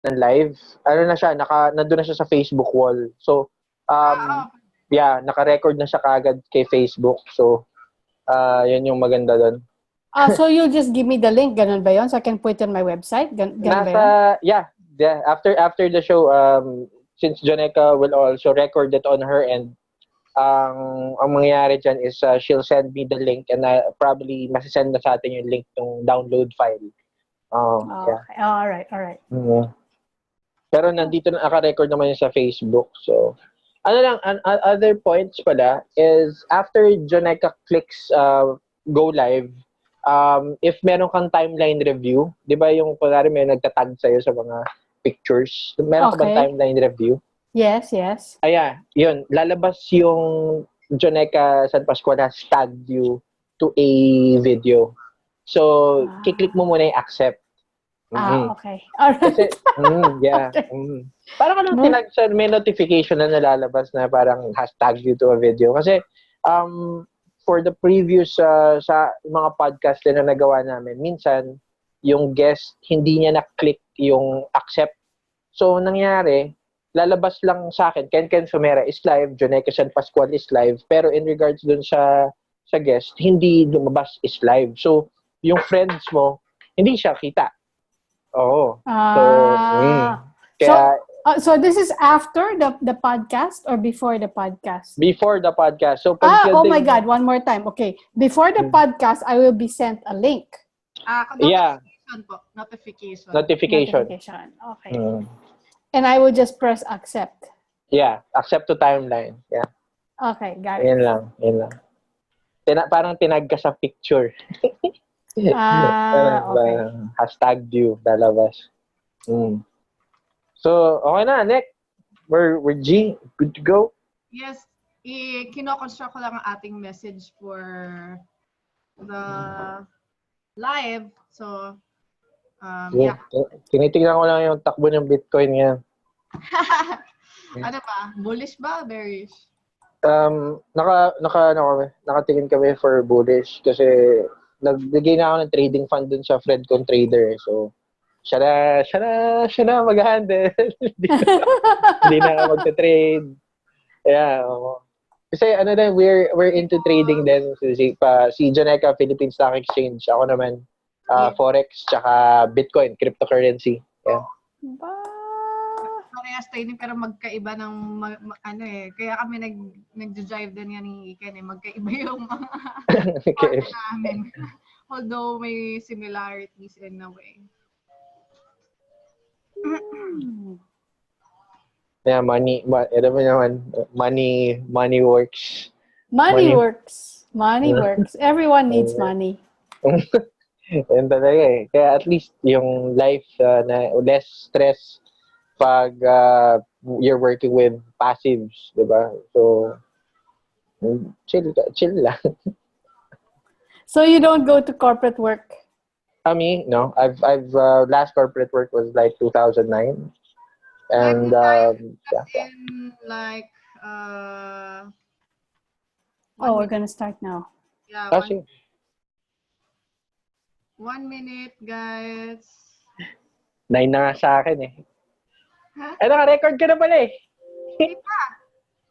ng live, ano na siya, nandun na siya sa Facebook wall. So, yeah, naka-record na siya kaagad kay Facebook. So, yun yung maganda doon. So you'll just give me the link, ganun ba yun? So I can put it on my website? Ganun ba yun? Yeah. After the show, since Joneka will also record it on her end, ang mangyayari dyan is she'll send me the link and probably masisend na sa atin yung link ng download file. Yeah. Okay. All right. Mm-hmm. Pero nandito na naka-record naman yun sa Facebook. So, other points pala is after Joneka clicks go live, if meron kang timeline review, di ba yung kunwari may nagtatag sa'yo sa mga pictures, meron ka bang timeline review? Yes. Yun, lalabas yung Joneka San Pascual has tagged you to a video. So, kiklik mo muna yung accept. Okay. Alright. Kasi, yeah. Okay. Parang tinag sa may notification na nalalabas na parang hashtag you to a video. Kasi, for the previous sa mga podcast na nagawa namin, minsan, yung guest, hindi niya na-click yung accept. So, nangyari, lalabas lang sa akin, Ken Sumera is live, Joneka San Pascual is live, pero in regards dun sa guest, hindi lumabas is live. So, yung friends mo, hindi siya kita. Oo. So this is after the podcast or before the podcast? Before the podcast. So, my God, one more time. Okay. Before the podcast, I will be sent a link. Notification. Okay. And I will just press accept. Yeah, accept to timeline. Yeah. Okay, got it. Yan lang. Parang tinag ka sa picture. Okay. Hashtag you, lalabas. So, okay na, Nick. We're G. Good to go? Yes. Kino-construct ko lang ang ating message for the live. So, yeah. Tinitignan ko lang yung takbo ng Bitcoin yan. Ano ba? Bullish ba? Bearish? Nakatingin kami for bullish kasi nagbigay na ako ng trading fund dun sa friend kong trader. So, siya na mag-handle. Hindi na ako magta-trade. Yeah. Kasi we're into trading din. Si Joneka, Philippine Stock Exchange. Ako naman, Forex, tsaka Bitcoin, cryptocurrency. Yeah. Parehas trading pero magkaiba ng Kaya kami nag-drive din yan ni Ken. Magkaiba yung mga namin. Although may similarities in a way. Yeah, money works. Money works. Everyone needs money. Yan talaga eh. Kaya at least yung life na less stress pag you're working with passives, di ba? So, chill lang. So you don't go to corporate work? Me, no. I've last corporate work was like 2009. And we're gonna start now. Yeah. 1 minute, guys. 9 na nga sa akin eh. Ay, naka-record ka na pala eh. Hindi pa.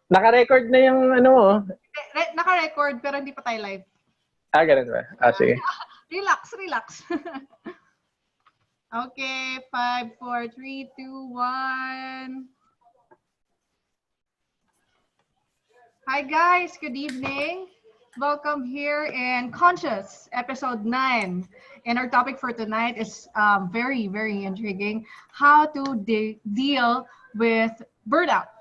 Naka-record na yung Naka-record pero hindi pa tayo live. Ganun ba? Sige. Relax. Okay, 5, 4, 3, 2, 1. Hi guys, good evening. Welcome here in Conscious, episode 9. And our topic for tonight is very, very intriguing. How to deal with burnout.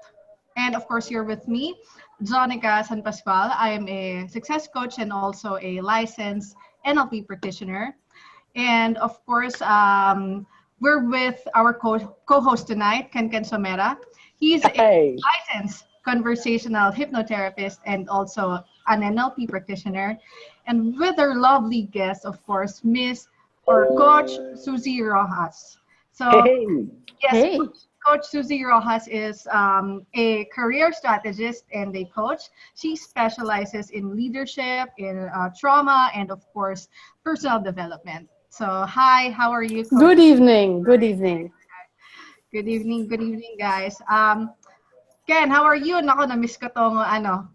And of course, you're with me, Joneka San Pascual. I am a success coach and also a licensed NLP practitioner. And of course, we're with our co-host tonight, Ken Somera. He's a licensed conversational hypnotherapist and also an NLP practitioner. And with our lovely guest, of course, Coach Suzy Roxas. So, yes, Coach Suzy Roxas is a career strategist and a coach. She specializes in leadership, in trauma, and of course, personal development. So, hi, how are you, Coach? Good evening. Good evening, guys. Ken, how are you? Nako, na-miss ko tong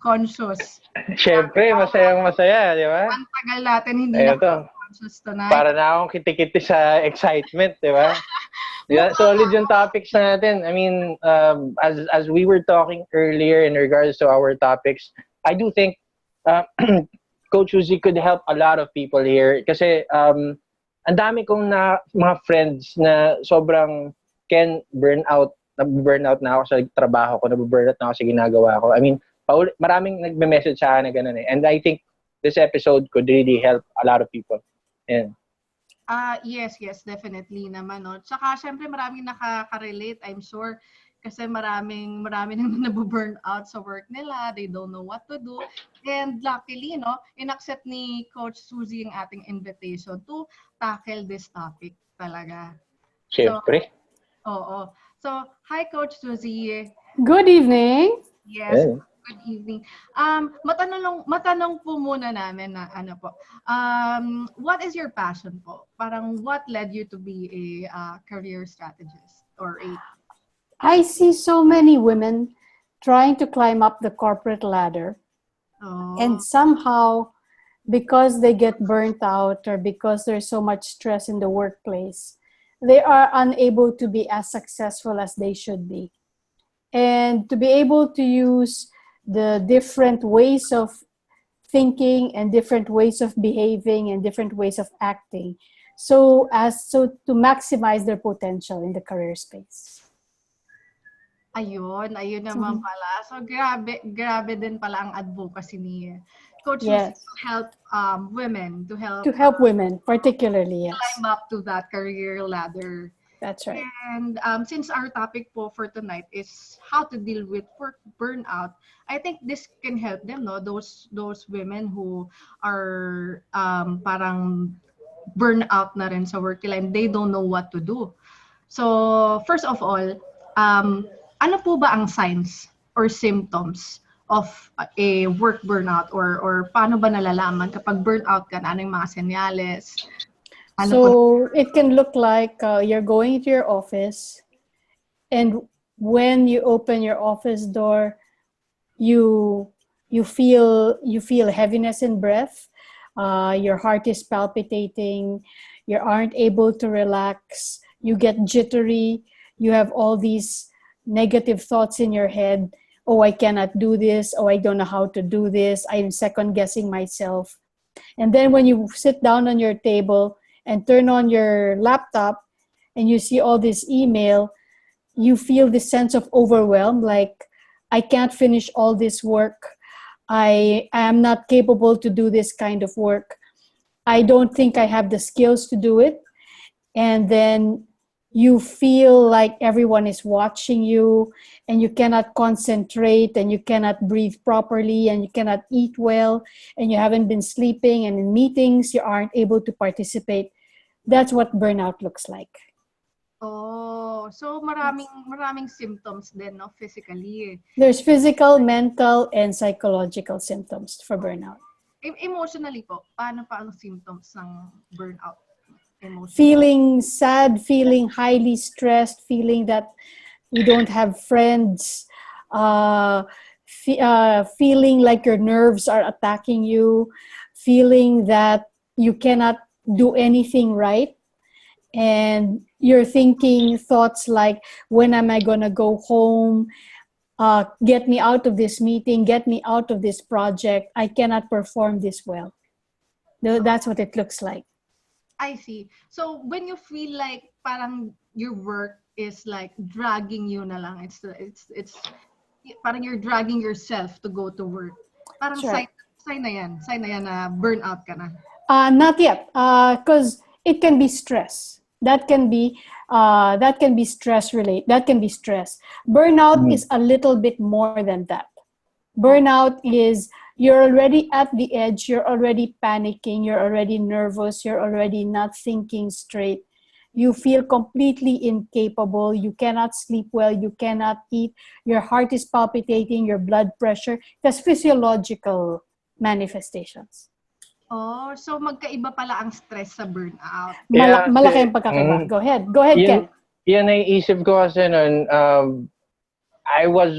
conscious. Siyempre, masaya, di ba? Ang tagal natin hindi Ayun na to. conscious tonight. Para na akong kitikiti sa excitement, di ba? Yeah, solid yung topics natin. I mean, as we were talking earlier in regards to our topics, I do think Coach Suzy could help a lot of people here kasi ang dami kong mga friends na sobrang burnout na ako sa trabaho ko, nabu-burnout na ako sa ginagawa ko. I mean, maraming nagme-message sa akin na ganun eh. And I think this episode could really help a lot of people. And yes, definitely naman. No? Tsaka, syempre, maraming nakaka-relate, I'm sure. Kasi marami nang nabu-burn out sa work nila. They don't know what to do. And luckily, no, in-accept ni Coach Suzy yung ating invitation to tackle this topic talaga. Siyempre. Oo. So, hi, Coach Suzy. Good evening. Yes. Yeah. Good evening. Matanong po muna namin na what is your passion po? Parang what led you to be a career strategist or a... I see so many women trying to climb up the corporate ladder. And somehow, because they get burnt out or because there's so much stress in the workplace, they are unable to be as successful as they should be. And to be able to use the different ways of thinking and different ways of behaving and different ways of acting so to maximize their potential in the career space. Ayun naman pala. So grabe din pala ang advocacy ni Coach Yes. to help women, to help women particularly, yes. Climb up to that career ladder. That's right. And since our topic po for tonight is how to deal with work burnout, I think this can help them, no? Those women who are parang burnout na rin sa work nila and they don't know what to do. So first of all, ano po ba ang signs or symptoms of a work burnout or paano ba nalalaman kapag burnout ka na? Ano yung mga senyales? So it can look like you're going to your office, and when you open your office door, you feel heaviness in breath. Your heart is palpitating. You aren't able to relax. You get jittery. You have all these negative thoughts in your head. Oh, I cannot do this. Oh, I don't know how to do this. I'm second guessing myself. And then when you sit down on your table and turn on your laptop and you see all this email, you feel this sense of overwhelm, like I can't finish all this work. I am not capable to do this kind of work. I don't think I have the skills to do it. And then you feel like everyone is watching you and you cannot concentrate and you cannot breathe properly and you cannot eat well and you haven't been sleeping, and in meetings you aren't able to participate. That's what burnout looks like. Oh, so maraming symptoms din, no, physically. There's physical, mental, and psychological symptoms for burnout. Emotionally po, paano pa ang symptoms ng burnout? Feeling sad, feeling highly stressed, feeling that you don't have friends, feeling like your nerves are attacking you, feeling that you cannot do anything right, and you're thinking thoughts like, when am I gonna go home? Get me out of this meeting, get me out of this project. I cannot perform this well. That's what it looks like. I see. So when you feel like parang your work is like dragging you na lang, it's parang you're dragging yourself to go to work. Parang sure. sign na yan na burnout ka na. Not yet, because it can be stress. That can be stress related. That can be stress. Burnout is a little bit more than that. Burnout is you're already at the edge, you're already panicking, you're already nervous, you're already not thinking straight. You feel completely incapable, you cannot sleep well, you cannot eat, your heart is palpitating, your blood pressure. That's physiological manifestations. Oh, so magkaiba pala ang stress sa burnout. Malaki ang pagkakaiba. Go ahead, Ken. Yan, naiisip ko kasi nun, I was,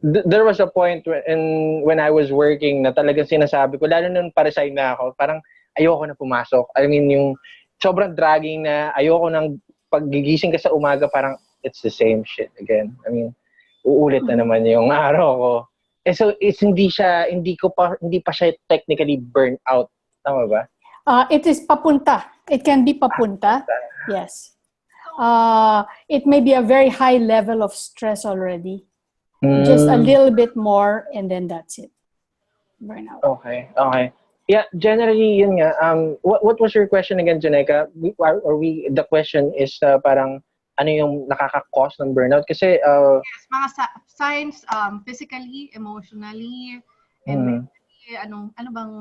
there was a point when I was working na talagang sinasabi ko, lalo nung pa-resign na ako, parang ayoko na pumasok. I mean, yung sobrang dragging na ayoko nang paggigising ka sa umaga, parang it's the same shit again. I mean, uulit na naman yung araw ko. So it's hindi pa siya technically burnt out. Tama ba? It is papunta. It can be papunta. Yes. It may be a very high level of stress already. Just a little bit more, and then that's it. Burnout. Okay. Yeah, generally, yun nga. What was your question again, Janeka? The question is parang ano yung nakaka-cause ng burnout? Kasi, Yes, mga signs, physically, emotionally, and mentally, ano bang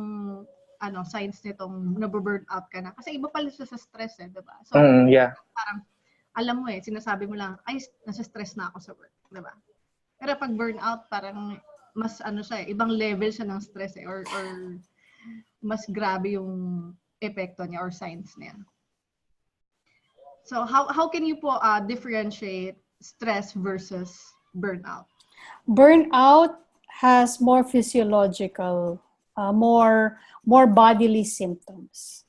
signs nitong nabu-burn out ka na? Kasi iba pala siya sa stress diba? So, yeah. parang, alam mo sinasabi mo lang, ay, nasa stress na ako sa work, diba? Pero pag burnout, parang mas siya, ibang level siya ng stress or mas grabe yung epekto niya or signs niya. So how can you po differentiate stress versus burnout? Burnout has more physiological, more bodily symptoms.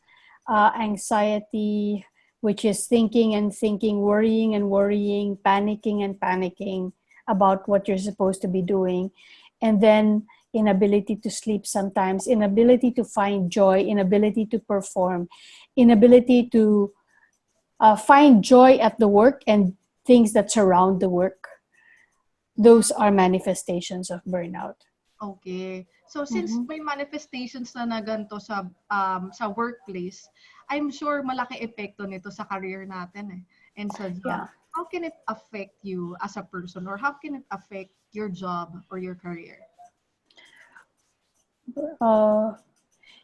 Anxiety, which is thinking and thinking, worrying and worrying, panicking and panicking about what you're supposed to be doing, and then inability to sleep sometimes, inability to find joy, inability to perform, inability to find joy at the work and things that surround the work. Those are manifestations of burnout. Okay. So since may manifestations na ganito sa workplace, I'm sure malaki epekto nito sa career natin and sa job. Yeah. How can it affect you as a person, or how can it affect your job or your career?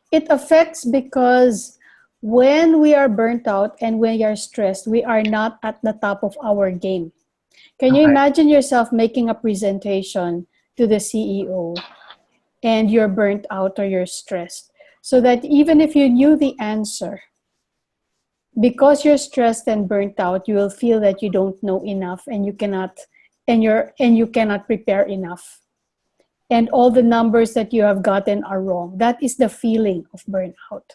It affects because when we are burnt out and when we are stressed, we are not at the top of our game. Can you imagine yourself making a presentation to the CEO and you're burnt out or you're stressed? So that even if you knew the answer, because you're stressed and burnt out, you will feel that you don't know enough and you cannot prepare enough. And all the numbers that you have gotten are wrong. That is the feeling of burnout.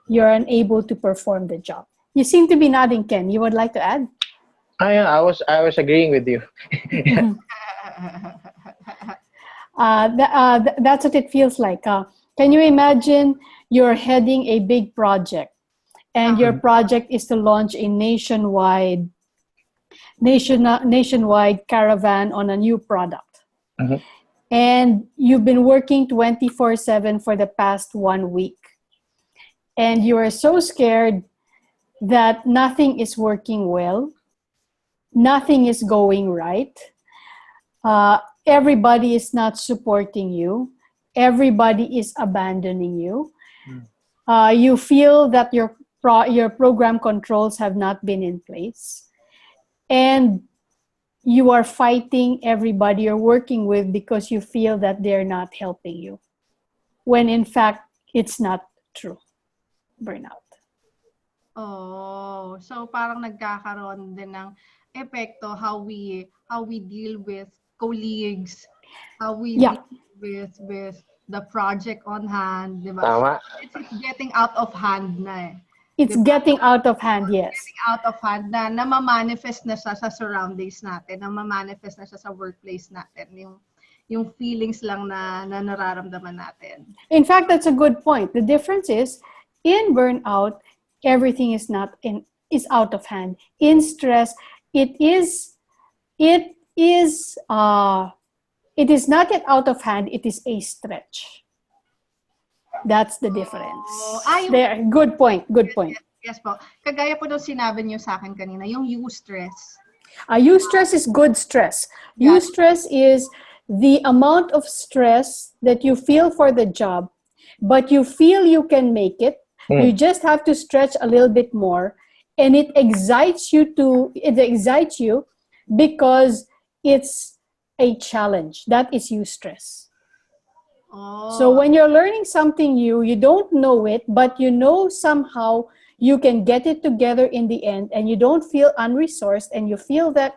You're unable to perform the job. You seem to be nodding, Ken. You would like to add? I was agreeing with you. That's what it feels like. Can you imagine you're heading a big project and your project is to launch a nationwide caravan on a new product. And you've been working 24/7 for the past 1 week. And you are so scared that nothing is working well. Nothing is going right. Everybody is not supporting you. Everybody is abandoning you. You feel that your program controls have not been in place. And you are fighting everybody you're working with because you feel that they're not helping you. When in fact, it's not true. Burnout. Oh, so parang nagkakaroon din ng epekto how we deal with colleagues, how we deal with the project on hand, di ba? Tama. It's getting out of hand na It's getting out of hand, yes. Getting out of hand na namamanifest na siya sa surroundings natin, namamanifest na siya sa workplace natin, yung feelings lang na nararamdaman natin. In fact, that's a good point. The difference is, in burnout, everything is out of hand. In stress, it is not yet out of hand, it is a stretch. That's the difference. There, good point. Yes po. Kagaya po nung sinabi niyo sa akin kanina, yung eustress. Eustress is good stress. Eustress is the amount of stress that you feel for the job, but you feel you can make it. You just have to stretch a little bit more, and it excites you because it's a challenge. That is eustress. So when you're learning something new, you don't know it, but you know somehow you can get it together in the end, and you don't feel unresourced, and you feel that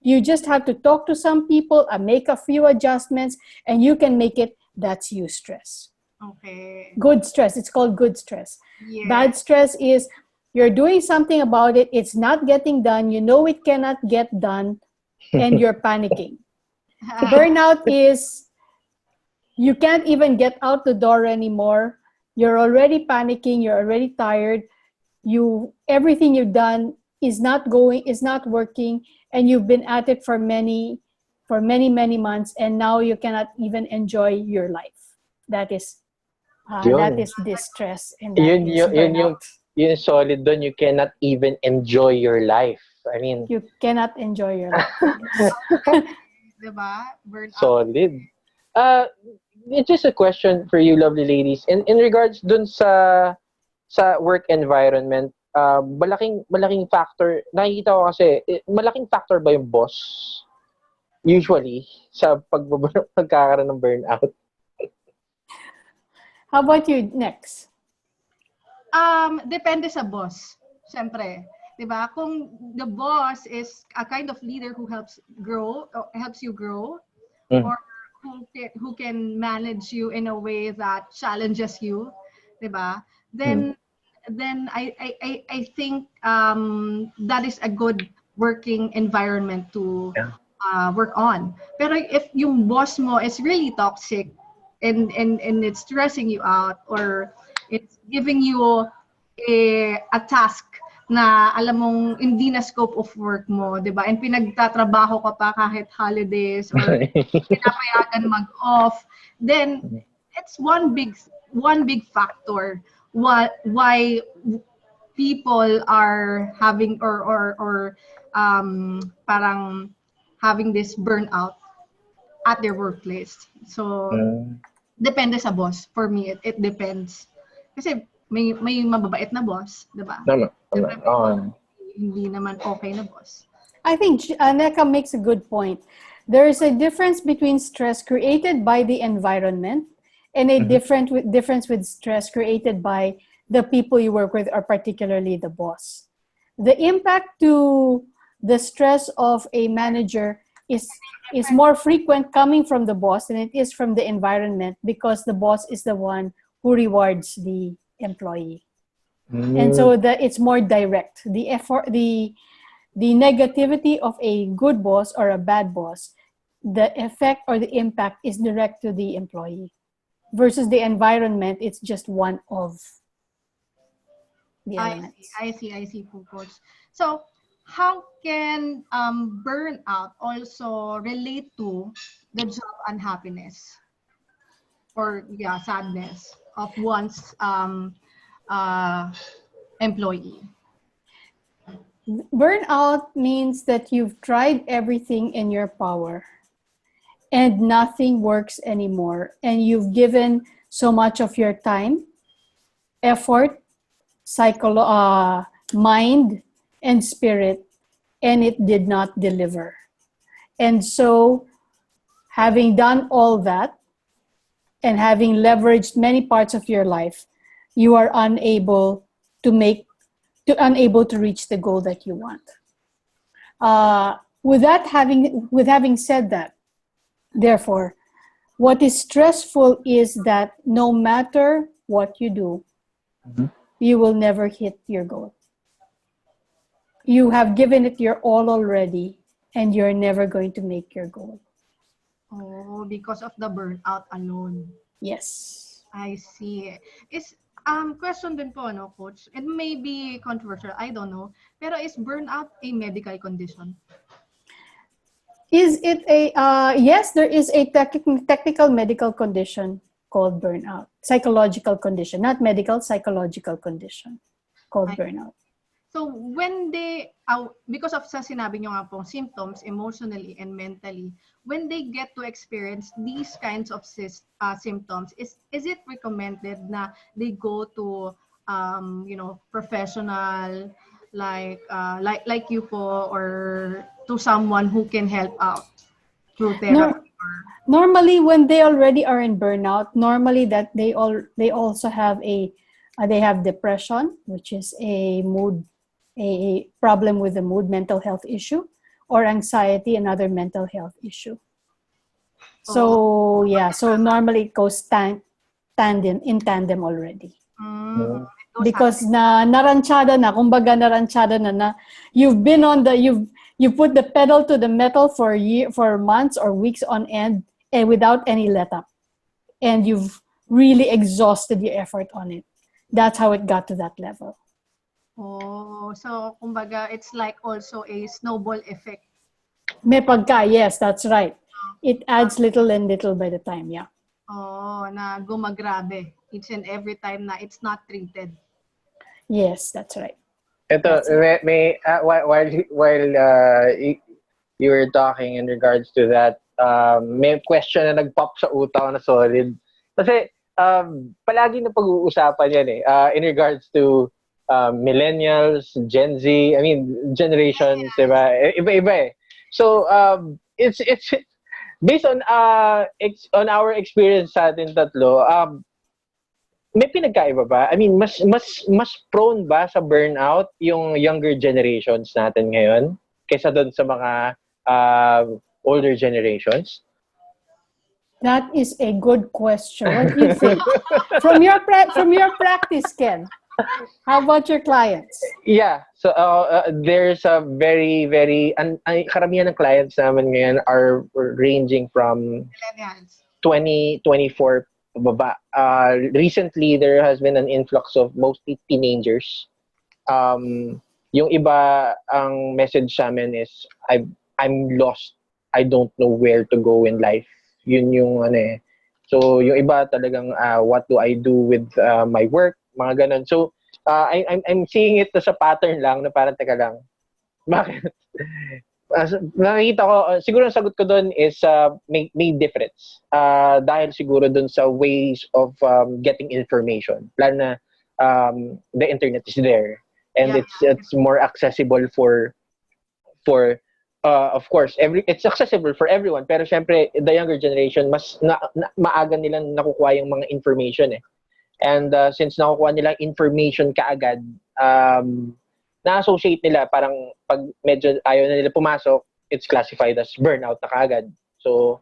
you just have to talk to some people and make a few adjustments, and you can make it. That's eustress. Okay. Good stress. It's called good stress. Yeah. Bad stress is you're doing something about it. It's not getting done. You know it cannot get done, and you're panicking. Burnout is you can't even get out the door anymore. You're already panicking. You're already tired. Everything you've done is not working, and you've been at it for many months, and now you cannot even enjoy your life. That is distress, and that Yun, is yun, yun, burnout. yung solid doon, you cannot even enjoy your life. I mean, You cannot enjoy your life. Yes. Diba? Burnout. solid. It's just a question for you, lovely ladies. In regards dun sa work environment, malaking factor. Nakikita ko kasi, malaking factor ba yung boss? Usually, sa pagkakaroon ng burnout. How about you, next? Depende sa boss. Siyempre. Diba? Kung the boss is a kind of leader who helps you grow, or who can manage you in a way that challenges you, diba? Then I think that is a good working environment to work on. Pero if yung boss mo is really toxic and it's stressing you out, or it's giving you a task na alam mong hindi na scope of work mo, 'di ba? And pinagtatrabaho ka pa kahit holidays or pinapayagan mag-off, then it's one big factor why people are having or parang having this burnout at their workplace. So depende sa boss. For me, it depends. Kasi may mababait na boss, 'di ba? Tama. Hindi naman okay na boss. I think Neka makes a good point. There is a difference between stress created by the environment and a difference with stress created by the people you work with, or particularly the boss. The impact to the stress of a manager is more frequent coming from the boss than it is from the environment, because the boss is the one who rewards the employee. And so it's more direct. The effort, the negativity of a good boss or a bad boss, the effect or the impact is direct to the employee, versus the environment. It's just one of the elements. I see, Coach. So how can burnout also relate to the job unhappiness or sadness of one's employee? Burnout means that you've tried everything in your power and nothing works anymore, and you've given so much of your time, effort, mind, and spirit, and it did not deliver. And so, having done all that and having leveraged many parts of your life, you are unable to reach the goal that you want. With having said that, therefore, what is stressful is that no matter what you do, you will never hit your goal. You have given it your all already, and you're never going to make your goal. Oh, because of the burnout alone. Yes. I see. Question din po, no, Coach? It may be controversial, I don't know. Pero is burnout a medical condition? Is it yes, there is a technical medical condition called burnout. Psychological condition, not medical, psychological condition called burnout. So when they, because of sa sinabi nyo nga pong symptoms, emotionally and mentally, when they get to experience these kinds of symptoms, is it recommended na they go to, professional, like you po, or to someone who can help out through therapy? Normally, when they already are in burnout, normally that they also have a They have depression, which is a problem with the mood, mental health issue, or anxiety, another mental health issue. So so normally it goes in tandem already. Because naranchada na, kumbaga naranchada na you've been on you put the pedal to the metal for months or weeks on end and without any let up, and you've really exhausted your effort on it. That's how it got to that level. Oh, so kumbaga it's like also a snowball effect. May pagka, yes, that's right. It adds little and little by the time, yeah. Oh, na gumagrabe each and every time na it's not treated. Yes, that's right. Ito, while you were talking in regards to that, may question na nag-pop sa utak na solid. Kasi palagi na pag-uusapan yan in regards to millennials, Gen Z, I mean generations, diba? Iba-iba eh. So it's based on our experience sa atin tatlo, may pinagkaiba ba? I mean, mas prone ba sa burnout yung younger generations natin ngayon kaysa doon sa mga older generations? That is a good question. What do you think? From your practice, Ken, how about your clients? Yeah. So there's a very, very karamihan ng clients naman ngayon are ranging from 20, 24 baba. Recently, there has been an influx of mostly teenagers. Yung iba, ang message sa amin is, I'm lost. I don't know where to go in life. Yun yung So, yung iba talagang, what do I do with my work? Mga ganun. So, I'm seeing it as a pattern lang na parang teka lang. Bakit? Nakikita ko, siguro ang sagot ko doon is may difference. Dahil siguro doon sa ways of getting information. Lalo na the internet is there. And it's more accessible for of course, it's accessible for everyone. Pero syempre, the younger generation, mas maaga nilang nakukuha yung mga information eh. And since nakukuha nila information kaagad, na-associate nila parang pag medyo ayaw na nila pumasok, it's classified as burnout na kaagad. So,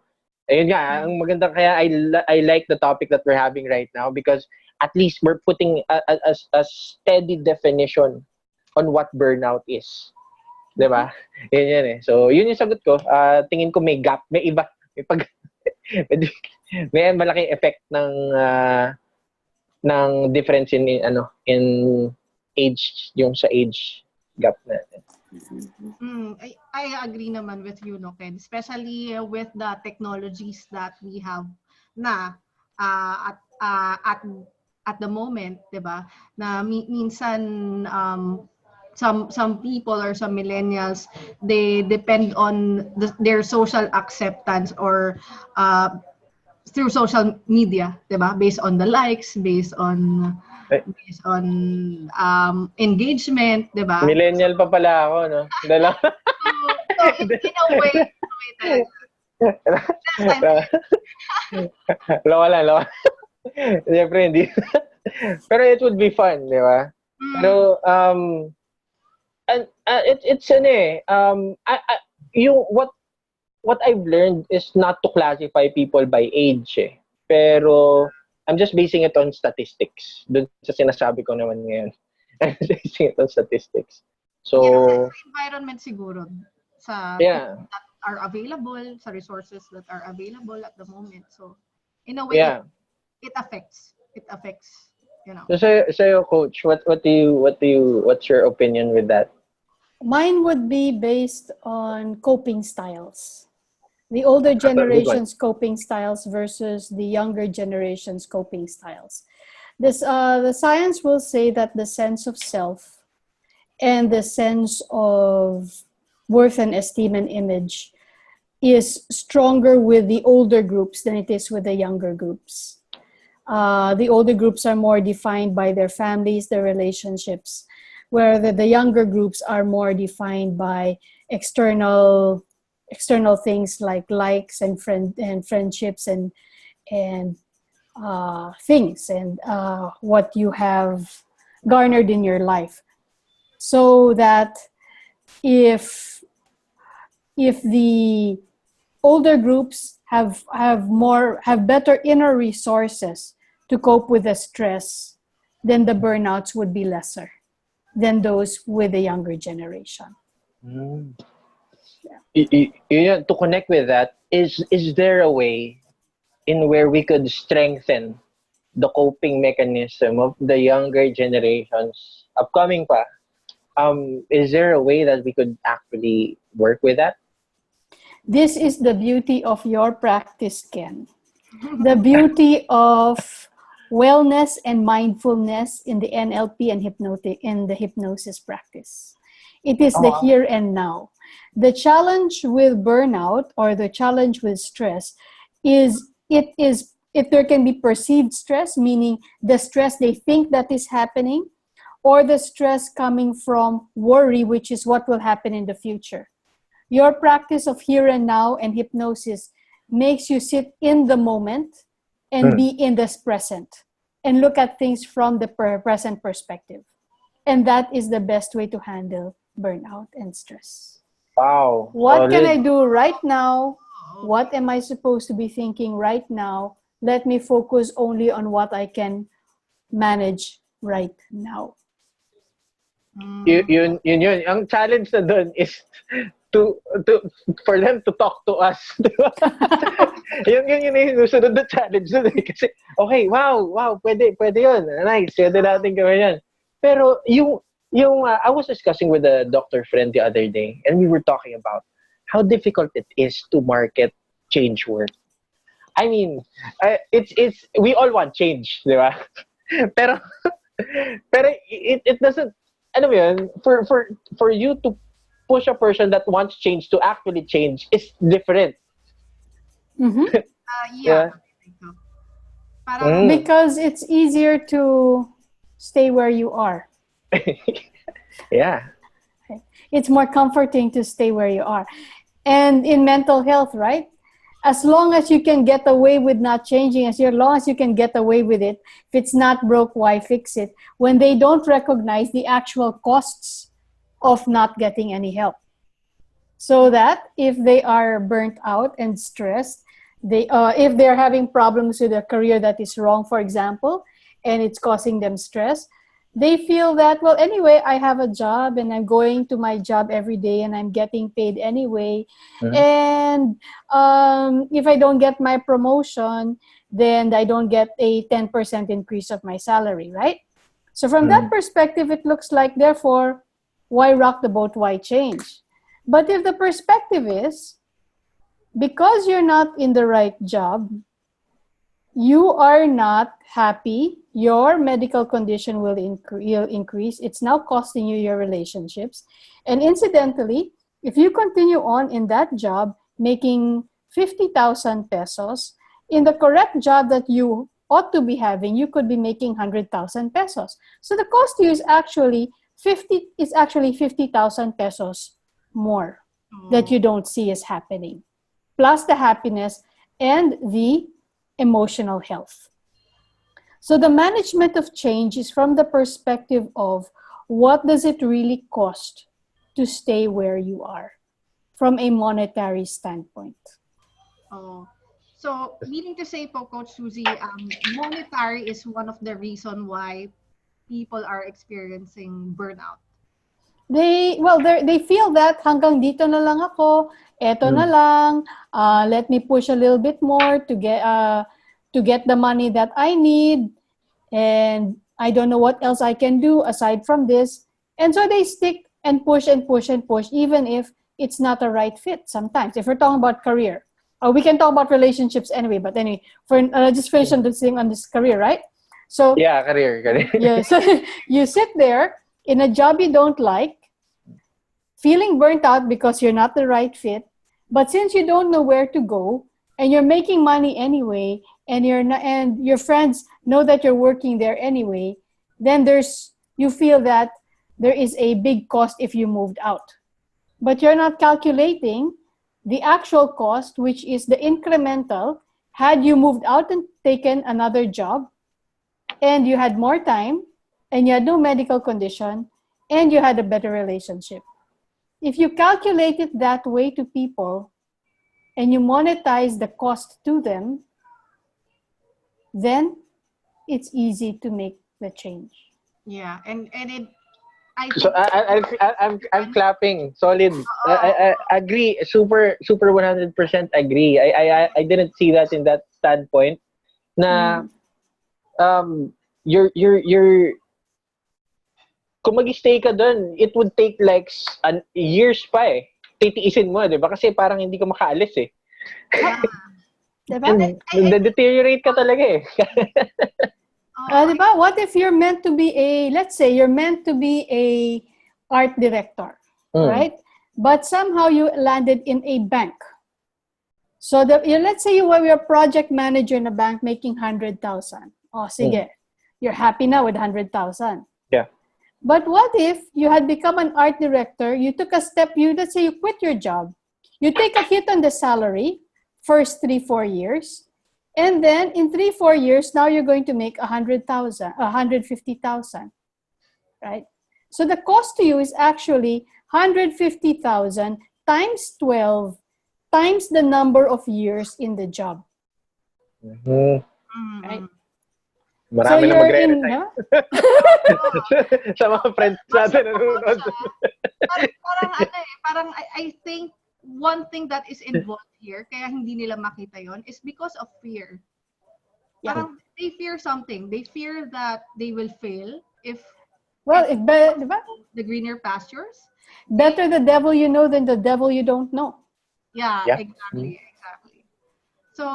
ayun nga, ang maganda kaya I like the topic that we're having right now because at least we're putting a steady definition on what burnout is. Diba? Yun yan eh. So, yun yung sagot ko. Tingin ko may gap, may iba, may malaking effect ng difference in age, yung sa age gap natin. I agree naman with you, no, Ken? Especially with the technologies that we have na at the moment, diba? Na minsan some people or some millennials, they depend on their social acceptance or through social media, diba? Based on the likes, based on engagement, diba? Millennial pa pala ako, no? So in a way Lawa. Siyempre, hindi. Pero it would be fun, di ba? Pero, it's what I've learned is not to classify people by age eh. Pero I'm just basing it on statistics. Doon sa sinasabi ko naman ngayon. I'm basing it on statistics. So, environment siguro sa that are available, sa resources that are available at the moment. So, in a way, it affects, you know. So coach, what's your opinion with that? Mine would be based on coping styles. The older generation's coping styles versus the younger generation's coping styles. The science will say that the sense of self and the sense of worth and esteem and image is stronger with the older groups than it is with the younger groups. The older groups are more defined by their families, their relationships, where the younger groups are more defined by external things like likes and friendships and things and what you have garnered in your life, so that if the older groups have better inner resources to cope with the stress, then the burnouts would be lesser than those with the younger generation. Mm. To connect with that, is there a way in where we could strengthen the coping mechanism of the younger generations upcoming pa? Is there a way that we could actually work with that? This is the beauty of your practice, Ken. The beauty of wellness and mindfulness in the NLP and the hypnosis practice. It is the here and now. The challenge with burnout or the challenge with stress is if there can be perceived stress, meaning the stress they think that is happening, or the stress coming from worry, which is what will happen in the future. Your practice of here and now and hypnosis makes you sit in the moment and be in this present and look at things from the present perspective. And that is the best way to handle burnout and stress. Wow. What can I do right now? What am I supposed to be thinking right now? Let me focus only on what I can manage right now. Yun. Ang challenge na dun is to for them to talk to us. yun yung susunod na challenge dun eh. Kasi, okay, wow, pwede yun. Nice, pwede natin gawin yan. Pero I was discussing with a doctor friend the other day, and we were talking about how difficult it is to market change work. I mean, it's we all want change, di ba? pero it doesn't, ano mo yun, for you to push a person that wants change to actually change is different. Mm-hmm. Yeah. Because it's easier to stay where you are. Yeah. It's more comforting to stay where you are. And in mental health, right? As long as you can get away with not changing, as long as you can get away with it, if it's not broke, why fix it? When they don't recognize the actual costs of not getting any help. So that if they are burnt out and stressed, if they're having problems with a career that is wrong, for example, and it's causing them stress, they feel that, well, anyway, I have a job and I'm going to my job every day and I'm getting paid anyway. Mm-hmm. And if I don't get my promotion, then I don't get a 10% increase of my salary, right? So from that perspective, it looks like, therefore, why rock the boat, why change? But if the perspective is, because you're not in the right job, you are not happy, your medical condition will increase. It's now costing you your relationships. And incidentally, if you continue on in that job, making 50,000 pesos, in the correct job that you ought to be having, you could be making 100,000 pesos. So the cost to you is actually 50,000 pesos more that you don't see is happening, plus the happiness and the emotional health. So the management of change is from the perspective of what does it really cost to stay where you are from a monetary standpoint. Oh, so meaning to say po, Coach Suzy, monetary is one of the reason why people are experiencing burnout. They feel that hanggang dito na lang ako, eto na lang, let me push a little bit more to get the money that I need, and I don't know what else I can do aside from this. And so they stick and push and push and push, even if it's not a right fit sometimes. If we're talking about career, we can talk about relationships anyway, but anyway, for just finish on this thing on this career, right? So yeah, career. Yeah, so you sit there in a job you don't like, feeling burnt out because you're not the right fit, but since you don't know where to go and you're making money anyway, and your friends know that you're working there anyway, then you feel that there is a big cost if you moved out. But you're not calculating the actual cost, which is the incremental Had you moved out and taken another job, and you had more time, and you had no medical condition, and you had a better relationship. If you calculate it that way to people, and you monetize the cost to them, then it's easy to make the change. Yeah, and it, I So think I'm clapping. Solid. I agree. Super 100% agree. I didn't see that in that standpoint. Na you're kung mag-stay ka doon, it would take like years pa eh. Titiisin mo, 'di ba? Kasi parang hindi ka makaalis eh. Diba? Deteriorate ka talaga eh. Diba? What if you're meant to be let's say you're meant to be a art director, right? But somehow you landed in a bank. So let's say you were a project manager in a bank making 100,000. Oh, sige. You're happy now with 100,000. Yeah. But what if you had become an art director, you took a step, let's say you quit your job, you take a hit on the salary, first 3-4 years, and then in 3-4 years, now you're going to make 100,000, 150,000, right? So the cost to you is actually 150,000 times 12 times the number of years in the job. Right? Marami na magre-resign. Sa mga friends natin nanonood. Parang I think one thing that is involved here, kaya hindi nila makita yon, is because of fear. Yeah. Parang they fear something. They fear that they will fail if the greener pastures. Better the devil you know than the devil you don't know. Yeah. Exactly. So,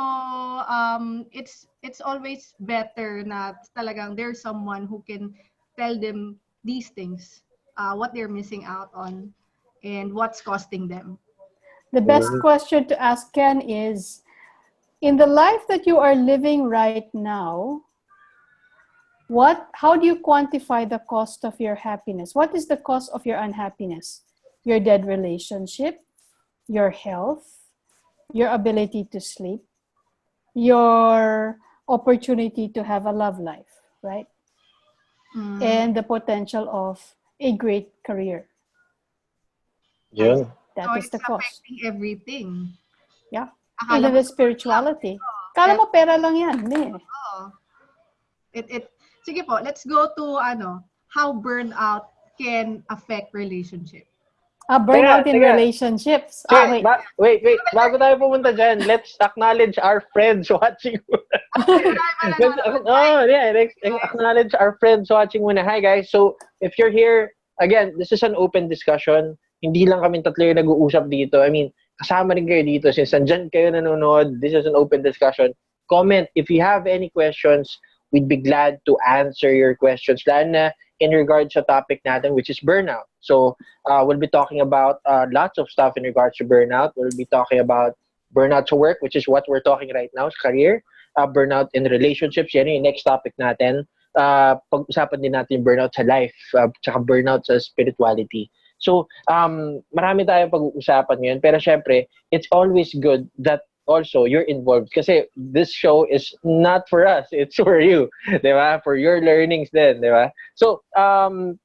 it's always better na talagang there's someone who can tell them these things, what they're missing out on, and what's costing them. The best question to ask, Ken, is, in the life that you are living right now, how do you quantify the cost of your happiness? What is the cost of your unhappiness? Your dead relationship, your health, your ability to sleep, your opportunity to have a love life, right? And the potential of a great career. Yun. That is the cost. Affecting everything. Yeah. Even the spirituality. Kala mo pera lang yan. Hindi. Sige po, let's go to how burnout can affect relationship. Burnout in relationships. Wait. Bago tayo pumunta dyan, let's acknowledge our friends watching. Acknowledge our friends watching muna. Hi guys. So, if you're here, again, this is an open discussion. Hindi lang kami tatlo yung nag-uusap dito. I mean, kasama rin kayo dito. Since nandyan kayo nanonood, this is an open discussion. Comment. If you have any questions, we'd be glad to answer your questions. Lalo na in regards sa topic natin, which is burnout. So, we'll be talking about lots of stuff in regards to burnout. We'll be talking about burnout to work, which is what we're talking right now, career. Burnout in relationships. Yan yung next topic natin. Pag-usapan din natin burnout sa life, tsaka burnout sa spirituality. So, marami tayong pag-uusapan ngayon. Pero syempre, it's always good that also you're involved. Kasi this show is not for us. It's for you. Diba? For your learnings din. Diba? So,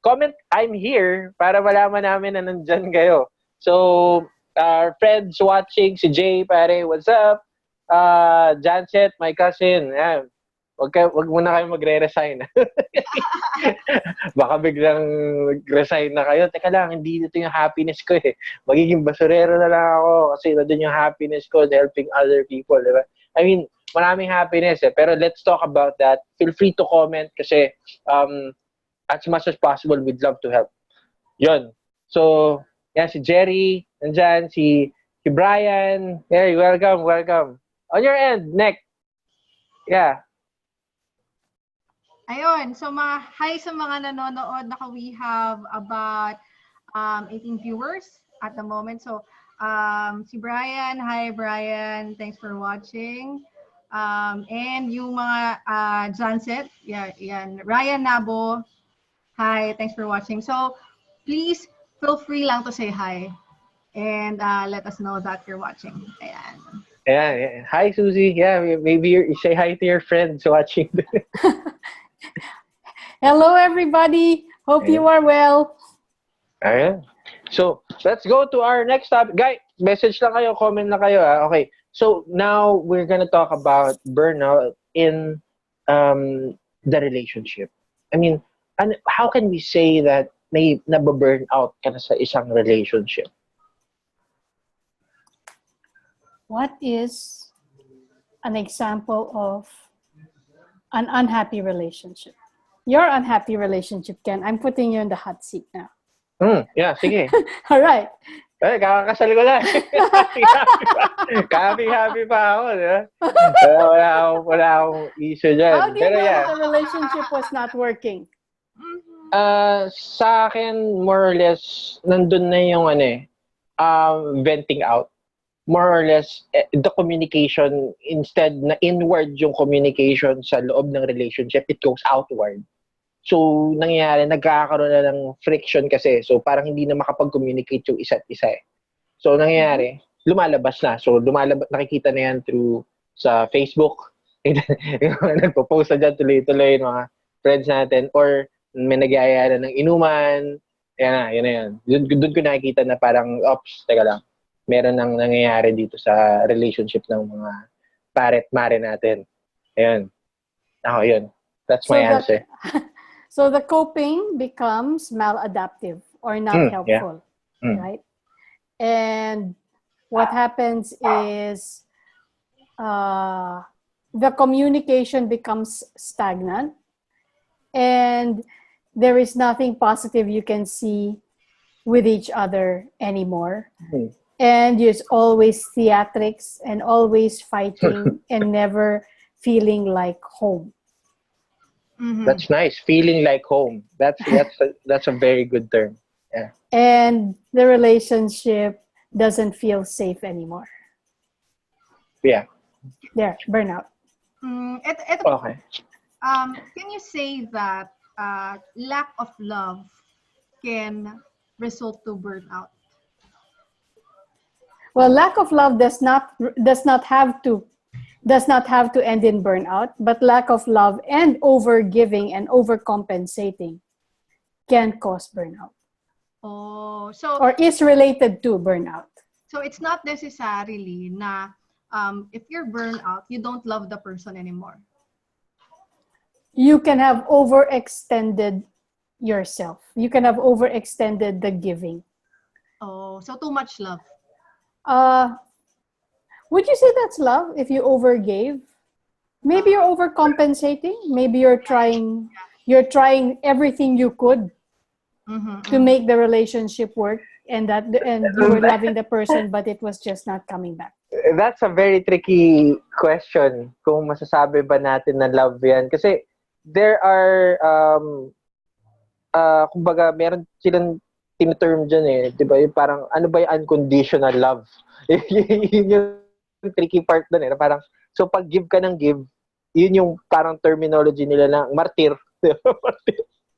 comment, I'm here para malaman namin na nandyan kayo. So, our friends watching, si Jay, pare, what's up? Janset, my cousin. Yan. Wag muna kayo magre-resign. Baka biglang resign na kayo. Teka lang, hindi dito yung happiness ko eh. Magiging basurero na lang ako kasi nandun yung happiness ko helping other people. Diba? I mean, maraming happiness eh. Pero let's talk about that. Feel free to comment kasi as much as possible, we'd love to help. Yun. So, yan, si Jerry, nandyan, si Brian. Hey, welcome. On your end, Nick. Yeah. Ayun, so hi sa mga nanonood. We have about 18 viewers at the moment. So, si Brian, hi Brian, thanks for watching. And yung mga Janset, yan, Ryan Nabo, hi, thanks for watching. So, please feel free lang to say hi. and let us know that you're watching. Ayan. Yeah. Hi, Suzy. Yeah, maybe you say hi to your friends watching. Hello, everybody. Hope you are well. Ayan. So, let's go to our next topic. Guys, message lang kayo, comment lang kayo. Okay. So, now we're gonna talk about burnout in the relationship. I mean, how can we say that may nababurn out ka na sa isang relationship? What is an example of an unhappy relationship? Your unhappy relationship, Ken. I'm putting you in the hot seat now. Yeah, sige. All right. Eh, kakakasal ko lang. Happy pa ako, di ba? Wala akong issue dyan. How do you know that the relationship was not working? Sa akin, more or less, nandun na yung venting out. More or less, the communication, instead na inward yung communication sa loob ng relationship, it goes outward. So, nangyayari, nagkakaroon na ng friction kasi. So, parang hindi na makapag-communicate yung isa't isa eh. So, nangyayari, lumalabas na. So, nakikita na yan through sa Facebook. Nagpo-post na dyan tuloy-tuloy yung mga friends natin. Or may nagyayari ng inuman. Yan na yan. Doon ko nakikita na parang, oops, teka lang. Meron nang nangyayari dito sa relationship ng mga pare-mare natin. Ayun. Ako, yun. That's my answer. So the coping becomes maladaptive or not helpful, right? And what happens is the communication becomes stagnant and there is nothing positive you can see with each other anymore. And there's always theatrics and always fighting and never feeling like home. That's nice. Feeling like home. That's a very good term. Yeah. And the relationship doesn't feel safe anymore. Yeah. There, burnout. Okay. Can you say that lack of love can result to burnout? Well, lack of love does not have to end in burnout, but lack of love and overgiving and overcompensating can cause burnout. Or is related to burnout. So it's not necessarily na if you're burnout, you don't love the person anymore. You can have overextended yourself. You can have overextended the giving. Oh, so too much love. Would you say that's love if you overgave? Maybe you're overcompensating. Maybe you're trying everything you could to make the relationship work, and you were loving the person, but it was just not coming back. That's a very tricky question. Kung masasabi ba natin na love yan? Kasi there are kumbaga meron silang tinuterm dyan eh. Diba? Yung parang ano ba yung unconditional love? Yun yung tricky part dun eh. Parang, so pag give ka ng give, yun yung parang terminology nila ng martir.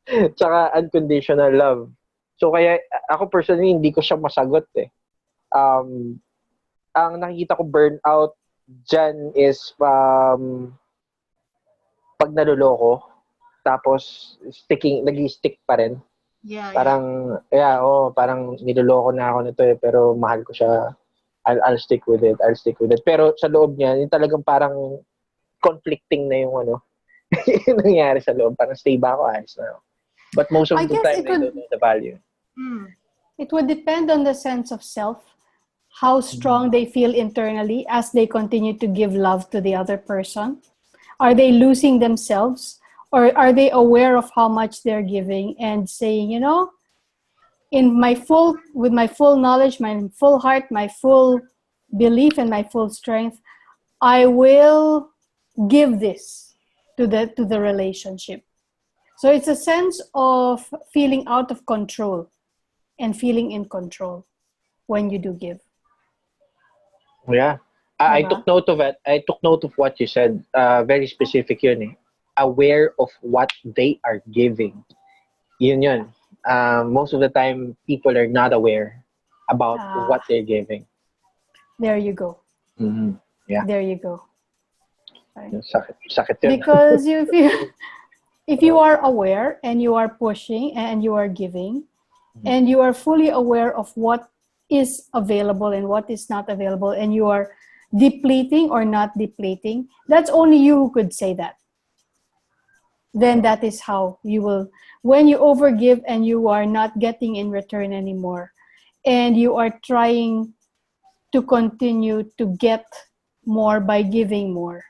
Tsaka unconditional love. So kaya ako personally hindi ko siya masagot eh. Ang nakikita ko burnout dyan is pag naluloko tapos nag-stick pa rin. Parang parang niloloko na ako nito eh pero mahal ko siya. I'll stick with it. Pero sa loob niya, yung talagang parang conflicting na yung yung nangyari sa loob. Parang stay ba ako? Ayos na ako. But most of the time, they don't know the value. It would depend on the sense of self, how strong they feel internally as they continue to give love to the other person. Are they losing themselves? Or are they aware of how much they're giving and saying, with my full knowledge, my full heart, my full belief, and my full strength, I will give this to the relationship. So it's a sense of feeling out of control and feeling in control when you do give. Yeah. I took note of it. I took note of what you said. Very specific yun eh. Aware of what they are giving. Yun. Most of the time, people are not aware about what they're giving. There you go. Mm-hmm. Yeah. There you go. Right. Sakit yun. Because if you are aware and you are pushing and you are giving, and you are fully aware of what is available and what is not available, and you are depleting or not depleting, that's only you who could say that. Then that is how you will, when you overgive and you are not getting in return anymore, and you are trying to continue to get more by giving more,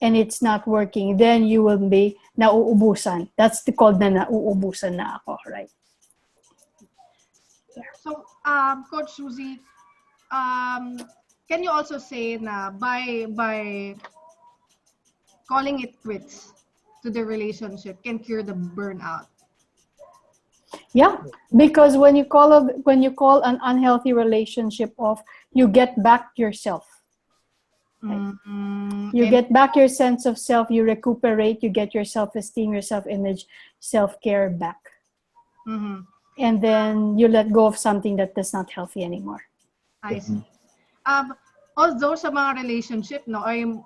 and it's not working, then you will be nauubusan. That's called na nauubusan na ako, right? Yeah. So, Coach Suzy, can you also say na by calling it quits to the relationship can cure the burnout? Yeah, because when you call an unhealthy relationship off, you get back yourself. You get back your sense of self, you recuperate, you get your self-esteem, your self-image, self-care back. And then you let go of something that is not healthy anymore. I see. Although sa mga relationship, no,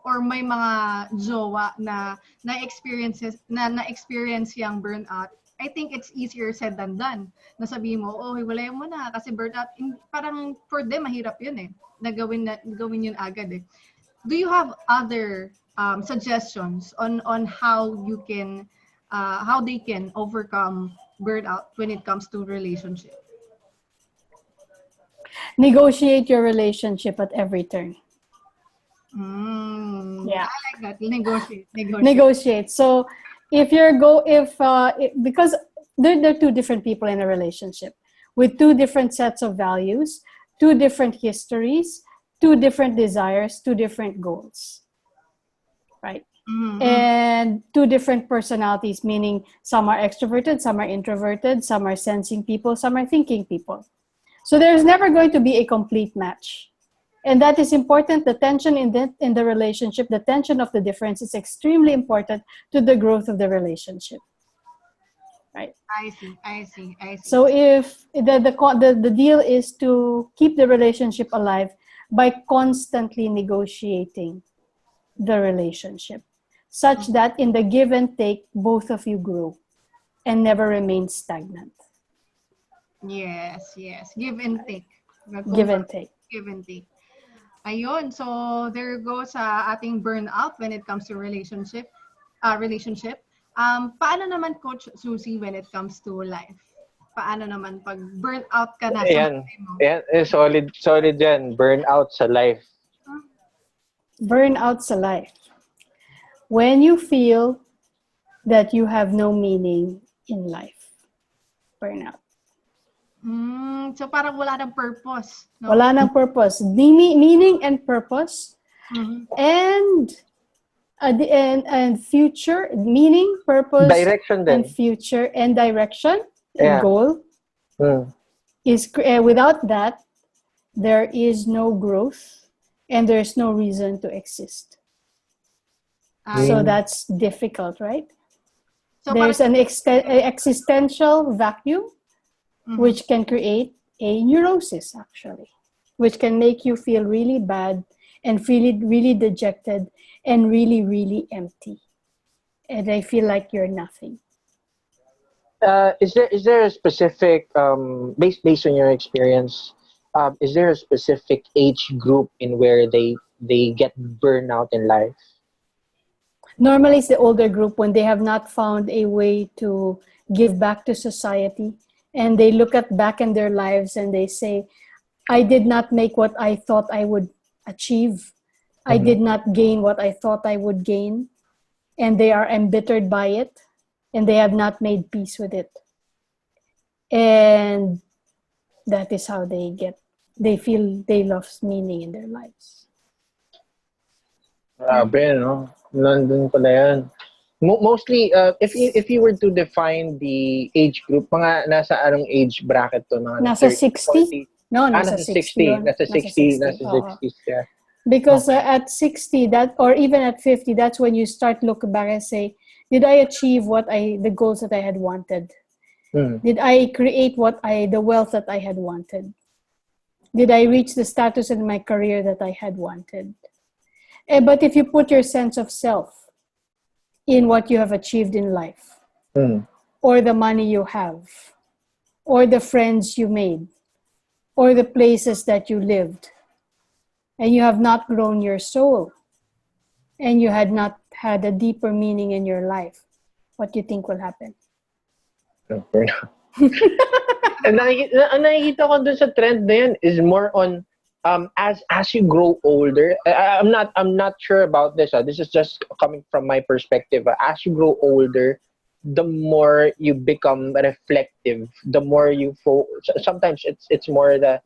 or may mga jowa na experience yung burnout, I think it's easier said than done. Nasabi mo, oh, hiwalayan mo na kasi burnout, parang for them mahirap yun eh. Gawin yun agad eh. Do you have other suggestions on how you can how they can overcome burnout when it comes to relationship? Negotiate your relationship at every turn. Yeah, I like that. Negotiate. So if because there are two different people in a relationship with two different sets of values, two different histories, two different desires, two different goals, right? And two different personalities, meaning some are extroverted, some are introverted, some are sensing people, some are thinking people. So there's never going to be a complete match. And that is important. The tension in the relationship, the tension of the difference is extremely important to the growth of the relationship. Right? I see. So if the deal is to keep the relationship alive by constantly negotiating the relationship, such that in the give and take, both of you grow and never remain stagnant. Yes. Give and take. Give and take. Ayun, so there goes sa ating burnout when it comes to relationship. Paano naman, Coach Suzy, when it comes to life? Paano naman pag burnout ka na sa buhay mo? Ayan, solid yan. Burnout sa life. Burnout sa life. When you feel that you have no meaning in life. Burnout. So parang wala nang purpose. No? Wala nang purpose. Meaning and purpose. And future, meaning, purpose, direction and future, and direction, and goal. Is without that, there is no growth, and there's no reason to exist. So that's difficult, right? So there's an existential vacuum, which can create a neurosis, actually, which can make you feel really bad and feel really dejected and really, really empty. And I feel like you're nothing. Is there a specific, based on your experience, is there a specific age group in where they get burnout in life? Normally, it's the older group when they have not found a way to give back to society. And they look back in their lives and they say, I did not make what I thought I would achieve. I did not gain what I thought I would gain. And they are embittered by it. And they have not made peace with it. And that is how they feel they lost meaning in their lives. Grabe, no? Nandun pala yan. Mostly, if you were to define the age group, mga nasa anong age bracket to? Nasa 60? 40? No, nasa 60. Nasa 60s, yeah. Because at 60, that, or even at 50, that's when you start look back and say, did I achieve the goals that I had wanted? Did I create the wealth that I had wanted? Did I reach the status in my career that I had wanted? But if you put your sense of self in what you have achieved in life, or the money you have, or the friends you made, or the places that you lived, and you have not grown your soul, and you had not had a deeper meaning in your life, what do you think will happen? Burnout. And nakikita ko dun sa trend na yun is more on as you grow older. I'm not sure about this. This is just coming from my perspective. As you grow older, the more you become reflective, the more you sometimes it's more the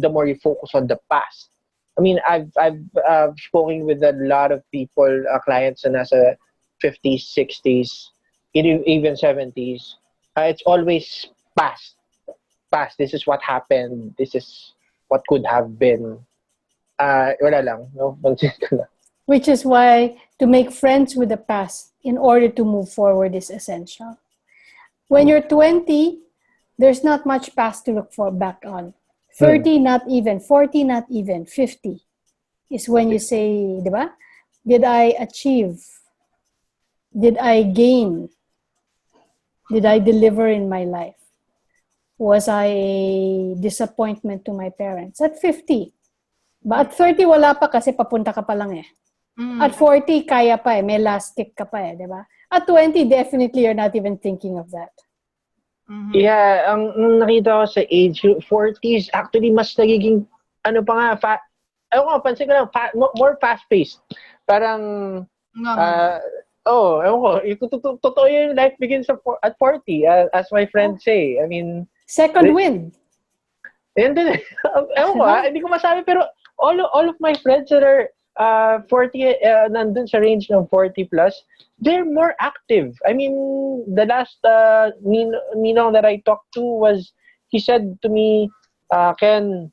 more you focus on the past. I mean, I've spoken with a lot of people, clients na nasa 50s, 60s, even 70s. It's always past. This is what happened. This is what could have been. Wala lang, no? Which is why to make friends with the past in order to move forward is essential. When you're 20, there's not much past to look back on. 30, not even. 40, not even. 50 is when you say, di ba? Did I achieve? Did I gain? Did I deliver in my life? Was I a disappointment to my parents? At 50. But at 30, wala pa kasi papunta ka pa lang eh. At 40, kaya pa eh. May last kick ka pa eh, di ba? At 20, definitely you're not even thinking of that. Yeah, ang nakita ko sa age, 40s, actually mas nagiging, ano pa nga, ewan ko, pansin ko lang, more fast-paced. Parang, ewan ko, totoo yung life begins at 40, as my friends say. I mean, second wind. Yun din. Ewan ko, hindi ko masabi, pero all of my friends that are 40, nandun sa range ng 40 plus, they're more active. I mean, the last Ninong that I talked to he said to me, Ken,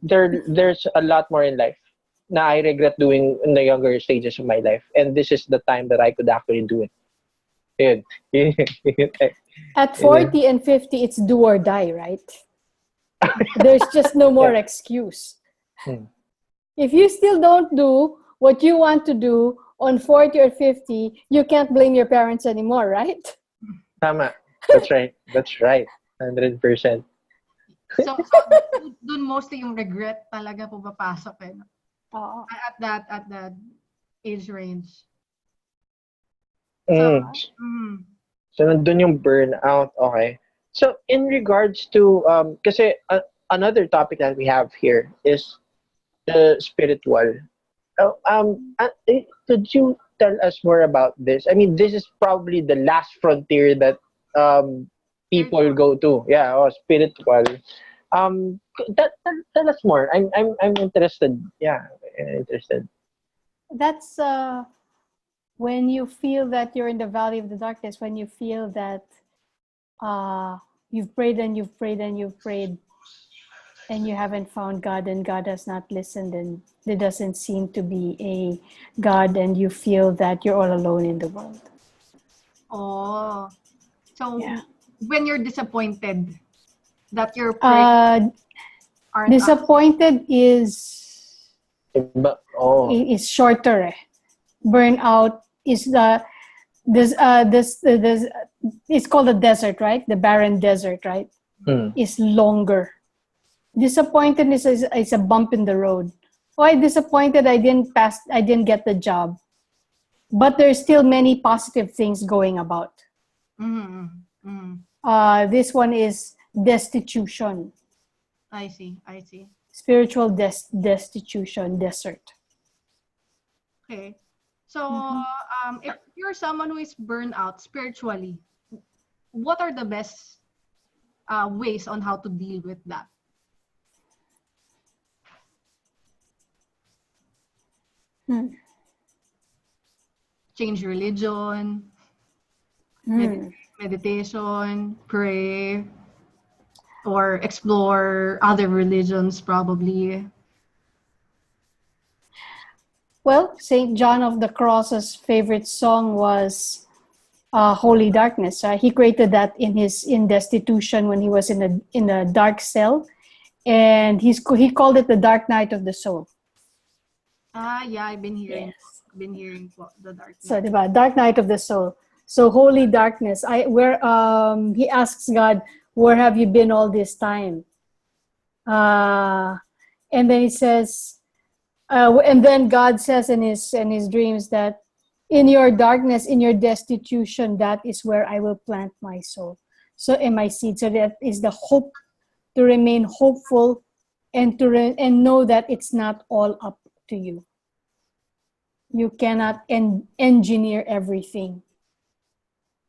there's a lot more in life na I regret doing in the younger stages of my life. And this is the time that I could actually do it. At 40 and 50, it's do or die, right? There's just no more excuse. If you still don't do what you want to do on 40 or 50, you can't blame your parents anymore, right? Tama. That's right. 100%. So dun mostly yung regret talaga pumapasok eh. At that age range. So nandun yung burnout. Okay. So in regards to kasi another topic that we have here is the spiritual. Could you tell us more about this? I mean, this is probably the last frontier that people go to. Yeah, spiritual. Tell us more. I'm interested. Yeah, interested. That's when you feel that you're in the valley of the darkness. When you feel that you've prayed and you've prayed and you've prayed, and you haven't found God, and God has not listened, and there doesn't seem to be a God, and you feel that you're all alone in the world. Oh, so when you're disappointed that your prayers aren't disappointed is shorter. Burnout is it's called the desert, right? The barren desert, right? Is longer. Disappointed is a bump in the road. Oh, I'm disappointed I didn't get the job. But there's still many positive things going about. This one is destitution. I see. Spiritual destitution, desert. Okay. So, if you're someone who is burned out spiritually, what are the best ways on how to deal with that? Change religion, meditation, pray, or explore other religions probably. Well, St. John of the Cross's favorite song was Holy Darkness. He created that in destitution when he was in a dark cell, And he called it the dark night of the soul. Yeah, I've been hearing. Yes. Been hearing the dark night. So, diba? Dark night of the soul. So, holy darkness. He asks God, where have you been all this time? And then he says, and then God says in his dreams that in your darkness, in your destitution, that is where I will plant my soul. So, in my seed. So that is the hope, to remain hopeful, and and know that it's not all up to you. You cannot engineer everything.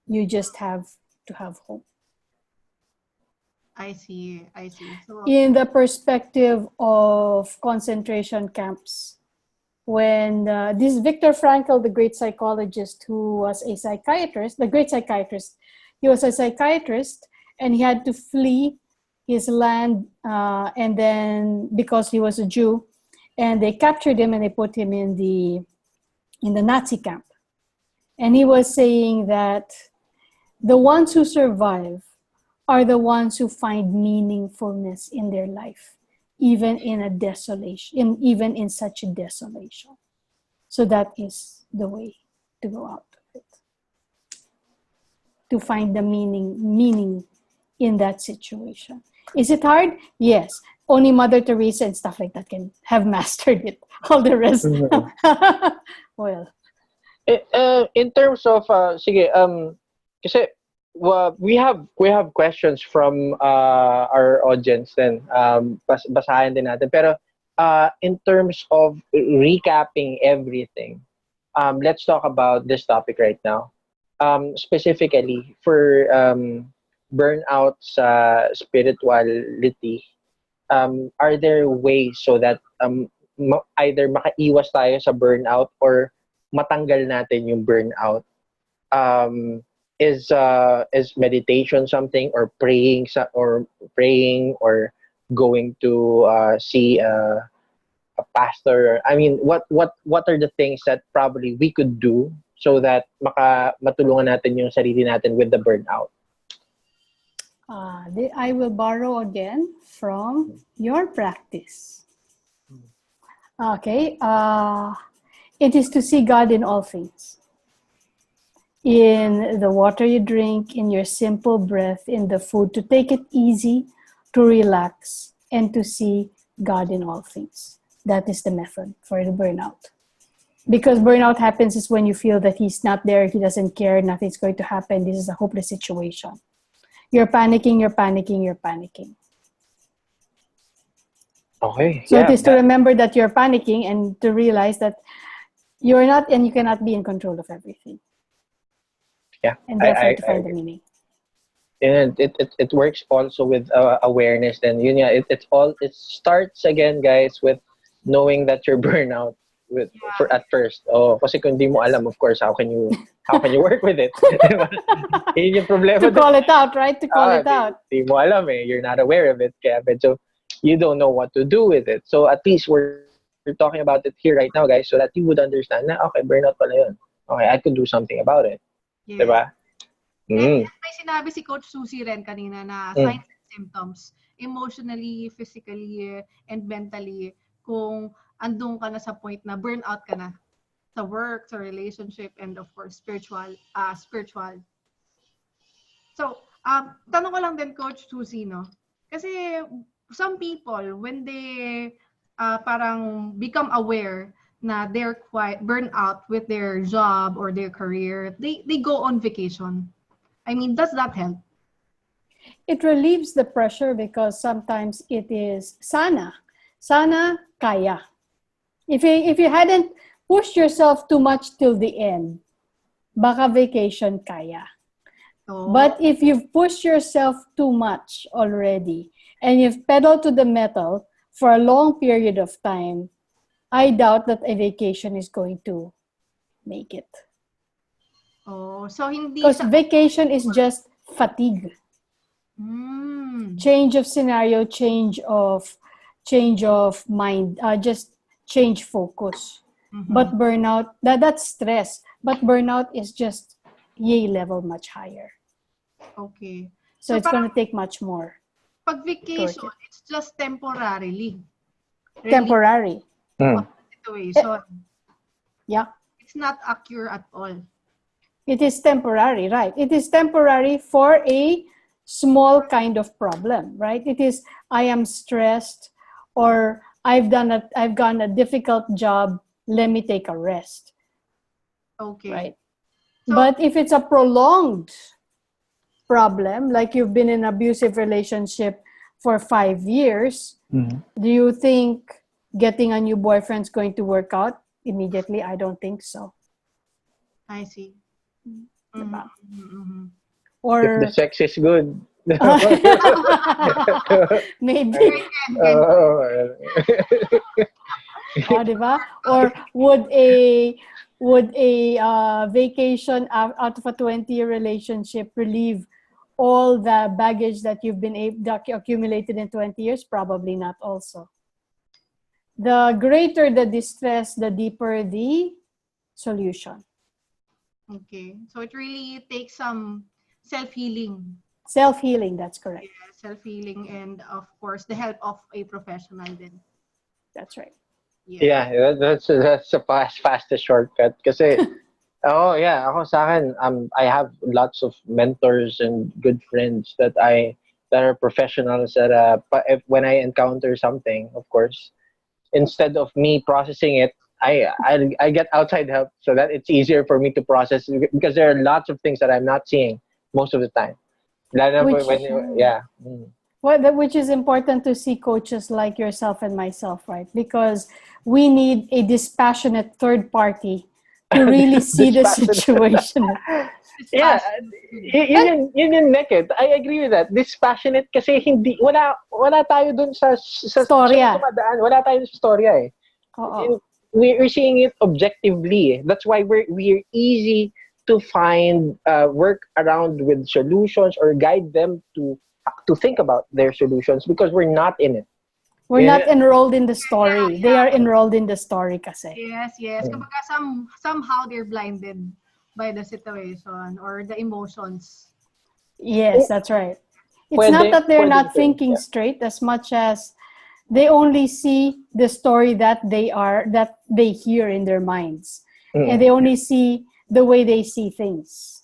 You just have to have hope. I see. So, In the perspective of concentration camps, when this Viktor Frankl, the great psychologist who was a psychiatrist, he was a psychiatrist, and he had to flee his land, and then because he was a Jew, and they captured him and they put him in the Nazi camp. And he was saying that the ones who survive are the ones who find meaningfulness in their life, even in a desolation, even in such a desolation. So that is the way to go out of it. To find the meaning in that situation. Is it hard? Yes. Only Mother Teresa and stuff like that can have mastered it. All the rest. Well. In terms of sige, kasi we have questions from our audience then, basahin din natin, pero in terms of recapping everything, let's talk about this topic right now, specifically for burnout sa spirituality. Are there ways so that either makaiwas tayo sa burnout or matanggal natin yung burnout? Is meditation something, or praying or going to see a pastor? I mean, what are the things that probably we could do so that matulungan natin yung sarili natin with the burnout? I will borrow again from your practice. Okay. It is to see God in all things. In the water you drink, in your simple breath, in the food, to take it easy, to relax, and to see God in all things. That is the method for the burnout. Because burnout happens is when you feel that He's not there, He doesn't care, nothing's going to happen, this is a hopeless situation. You're panicking. Okay. So it is to remember that you're panicking and to realize that you're not, and you cannot be in control of everything. Yeah. And therefore to find the meaning. And it works also with awareness. Then it starts again, guys, with knowing that you're burnout for at first. Oh, kasi kung di mo alam, of course, how can you work with it? Yun yung problema. To call it out, right? To call it out. Di mo alam eh. You're not aware of it. Kaya medyo you don't know what to do with it. So at least we're talking about it here right now, guys, so that you would understand na, okay, burnout pala yun. Okay, I could do something about it. yeah. Diba? And may sinabi si Coach Suzy rin kanina na signs and symptoms, emotionally, physically, and mentally, kung andun ka na sa point na burnout ka na sa work, sa relationship, and of course, spiritual. So, tanong ko lang din, Coach Suzy, no? Kasi some people, when they parang become aware na they're quite burnt out with their job or their career, they go on vacation. I mean, does that help? It relieves the pressure because sometimes it is sana kaya. If you hadn't pushed yourself too much till the end, baka vacation kaya. Oh. But if you've pushed yourself too much already and you've pedaled to the metal for a long period of time, I doubt that a vacation is going to make it. Oh, so hindi because vacation is just fatigue. Change of scenario, change of mind, just change focus. But burnout, that's stress. But burnout is just level much higher. Okay. So it's going to take much more. pag vacation, it's just temporarily. Temporary. Of the situation. Yeah. It's not accurate at all. It is temporary, right? It is temporary for a small kind of problem, right? It is, I am stressed, or I've done a difficult job. Let me take a rest. Okay. Right. So, but if it's a prolonged problem, like you've been in an abusive relationship for 5 years, do you think getting a new boyfriend's going to work out immediately? I don't think so. I see. Or if the sex is good. maybe. Diba? Or would a vacation out of a 20-year relationship relieve all the baggage that you've been accumulated in 20 years? Probably not also. The greater the distress, the deeper the solution. Okay. So it really takes some self-healing. Self-healing, that's correct. Yeah, self-healing, and of course, the help of a professional then. That's right. Yeah, that's a fastest shortcut. Kasi, ako sa akin, I have lots of mentors and good friends that are professionals that when I encounter something, of course, instead of me processing it, I get outside help so that it's easier for me to process, because there are lots of things that I'm not seeing most of the time. Which is important to see coaches like yourself and myself, right? Because we need a dispassionate third party to really see the situation. Yeah, yun yung naked. I agree with that. Dispassionate kasi wala tayo dun sa storya. Wala tayo sa storya eh. We're seeing it objectively. That's why we're easy to find work around with solutions or guide them to think about their solutions, because we're not in it. We're not enrolled in the story. Yeah. They are enrolled in the story kasi. Yes. Kumbaga somehow they're blinded by the situation or the emotions. Yes, that's right. It's not that they're not thinking straight as much as they only see the story that they hear in their minds. And they only see the way they see things.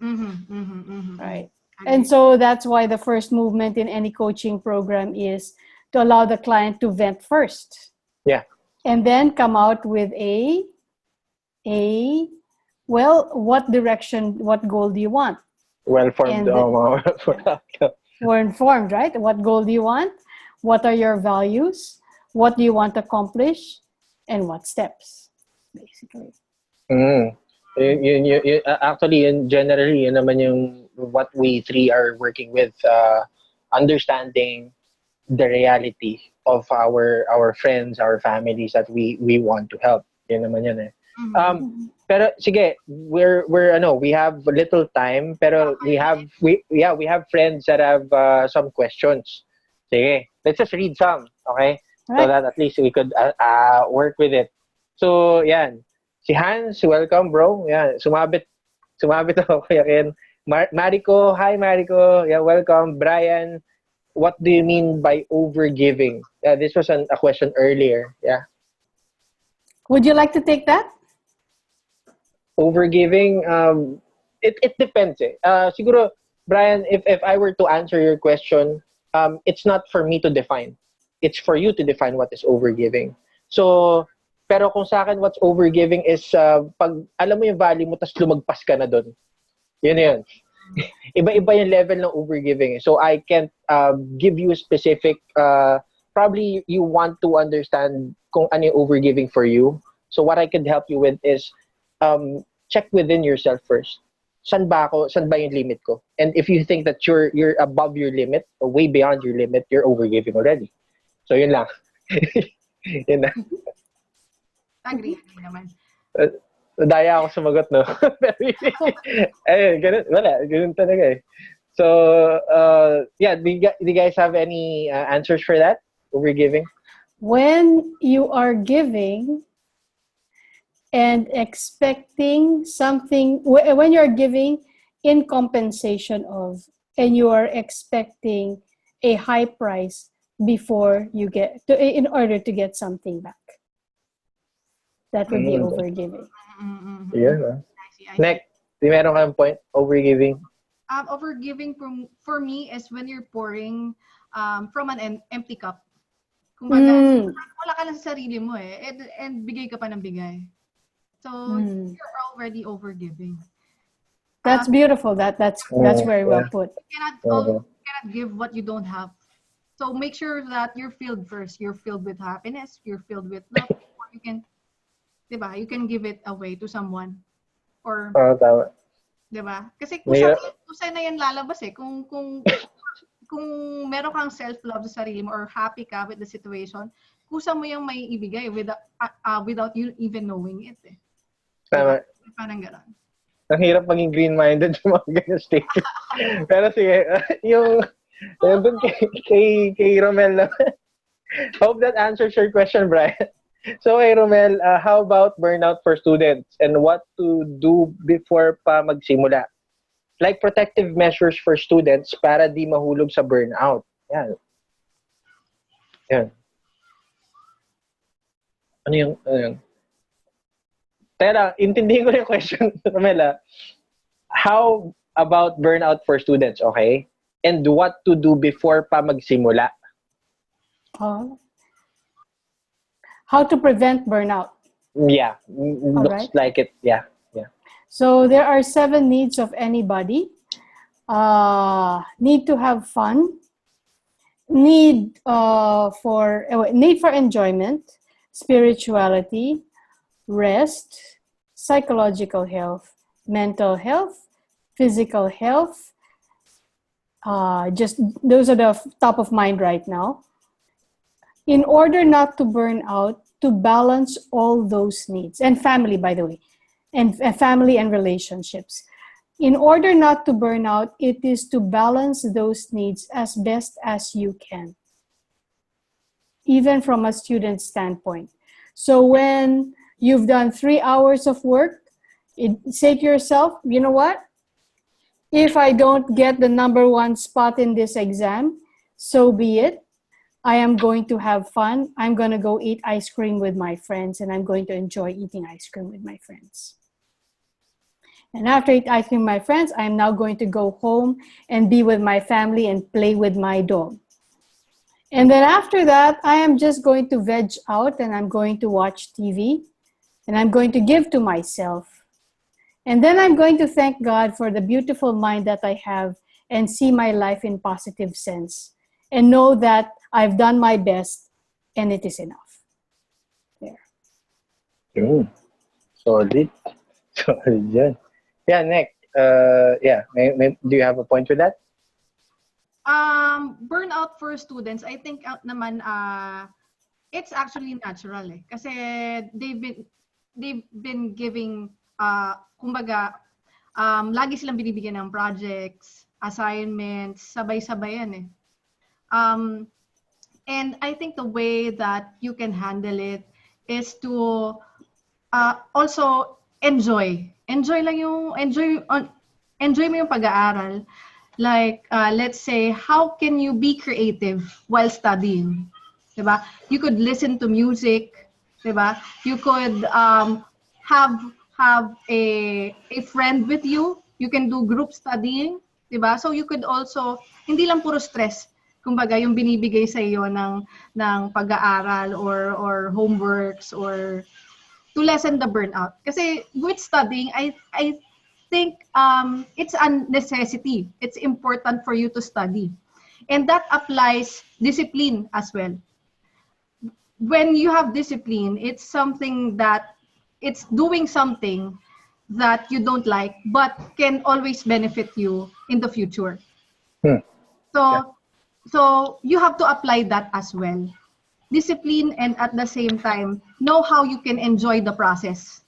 Right. And so that's why the first movement in any coaching program is to allow the client to vent first. Yeah. And then come out with what direction, what goal do you want? Well-formed. We're informed, right? What goal do you want? What are your values? What do you want to accomplish? And what steps, basically. Actually, generally, yun naman yung what we three are working with, understanding the reality of our friends, our families that we want to help. Yun naman yun eh. Pero sige, we have little time, pero we have friends that have some questions. Sige, let's just read some, okay? Right. So that at least we could work with it. So, yan. Si Hans, welcome, bro. Yeah, sumabit ako kaya Ken. Mariko, hi Mariko. Yeah, welcome. Brian, what do you mean by overgiving? This was a question earlier. Yeah. Would you like to take that? Overgiving, it depends eh. Siguro, Brian, if I were to answer your question, it's not for me to define. It's for you to define what is overgiving. So, pero kung sa akin, what's overgiving is pag alam mo yung value mo, tas lumagpas ka na dun. Yun. Iba-iba yung level ng overgiving. So I can't give you a specific, probably you want to understand kung ano yung overgiving for you. So what I could help you with is check within yourself first. San ba yung limit ko? And if you think that you're above your limit or way beyond your limit, you're overgiving already. So yun lang. Yun lang. Agree naman. Daya ako sumagot, no? Ganun talaga eh. So, do you guys have any answers for that? Overgiving? When you are giving and expecting something, when you're giving in compensation of, and you are expecting a high price before you get to, in order to get something back. That would be overgiving. Yeah. Next, di meron kang point? Overgiving? Overgiving for me is when you're pouring from an empty cup. Kumbaga, wala ka lang sa sarili mo and bigay ka pa ng bigay. So, you're already overgiving. That's beautiful. That's very well put. You cannot give what you don't have. So, make sure that you're filled first. You're filled with happiness. You're filled with love. Before you can, diba? You can give it away to someone. Or, tama. Diba? Kasi kusa na yan lalabas kung meron kang self-love sa sarili mo or happy ka with the situation, kusa mo yung may ibigay without you even knowing it. Tama. Diba? Parang gano'n. Ang hirap maging green-minded sa mga ganyan stage. Pero sige, yung dun kay Romel na. Hope that answers your question, Brian. So, hey Romel, how about burnout for students and what to do before pa magsimula? Like protective measures for students para di mahulog sa burnout. Yan. Ano yung... Tera, intindihin ko yung question, Romel. How about burnout for students, okay? And what to do before pa magsimula? How to prevent burnout. Yeah, looks like it. Yeah. So there are 7 needs of anybody. Need to have fun. Need for enjoyment, spirituality, rest, psychological health, mental health, physical health. Just those are the top of mind right now. In order not to burn out, to balance all those needs, and family, by the way, and family and relationships. In order not to burn out, it is to balance those needs as best as you can, even from a student standpoint. So when you've done 3 hours of work, say to yourself, you know what? If I don't get the number 1 spot in this exam, so be it. I am going to have fun. I'm going to go eat ice cream with my friends, and I'm going to enjoy eating ice cream with my friends. And after I eat ice cream with my friends, I'm now going to go home and be with my family and play with my dog. And then after that, I am just going to veg out and I'm going to watch TV and I'm going to give to myself. And then I'm going to thank God for the beautiful mind that I have and see my life in positive sense and know that I've done my best and it is enough. There. Solid. Solid yan. Yeah, Nick. Do you have a point with that? Burnout for students, I think naman it's actually natural kasi they've been giving kumbaga lagi silang binibigyan ng projects, assignments, sabay-sabay yan and I think the way that you can handle it is to also enjoy mo yung pag-aaral. Like, let's say, how can you be creative while studying? Diba? You could listen to music. Diba? You could have a friend with you. You can do group studying. Diba? So you could also, hindi lang puro stress. Kumbaga, yung binibigay sa iyo ng pag-aaral or homeworks or to lessen the burnout. Kasi with studying, I think it's a necessity. It's important for you to study. And that applies discipline as well. When you have discipline, it's something that it's doing something that you don't like but can always benefit you in the future. So you have to apply that as well. Discipline and at the same time, know how you can enjoy the process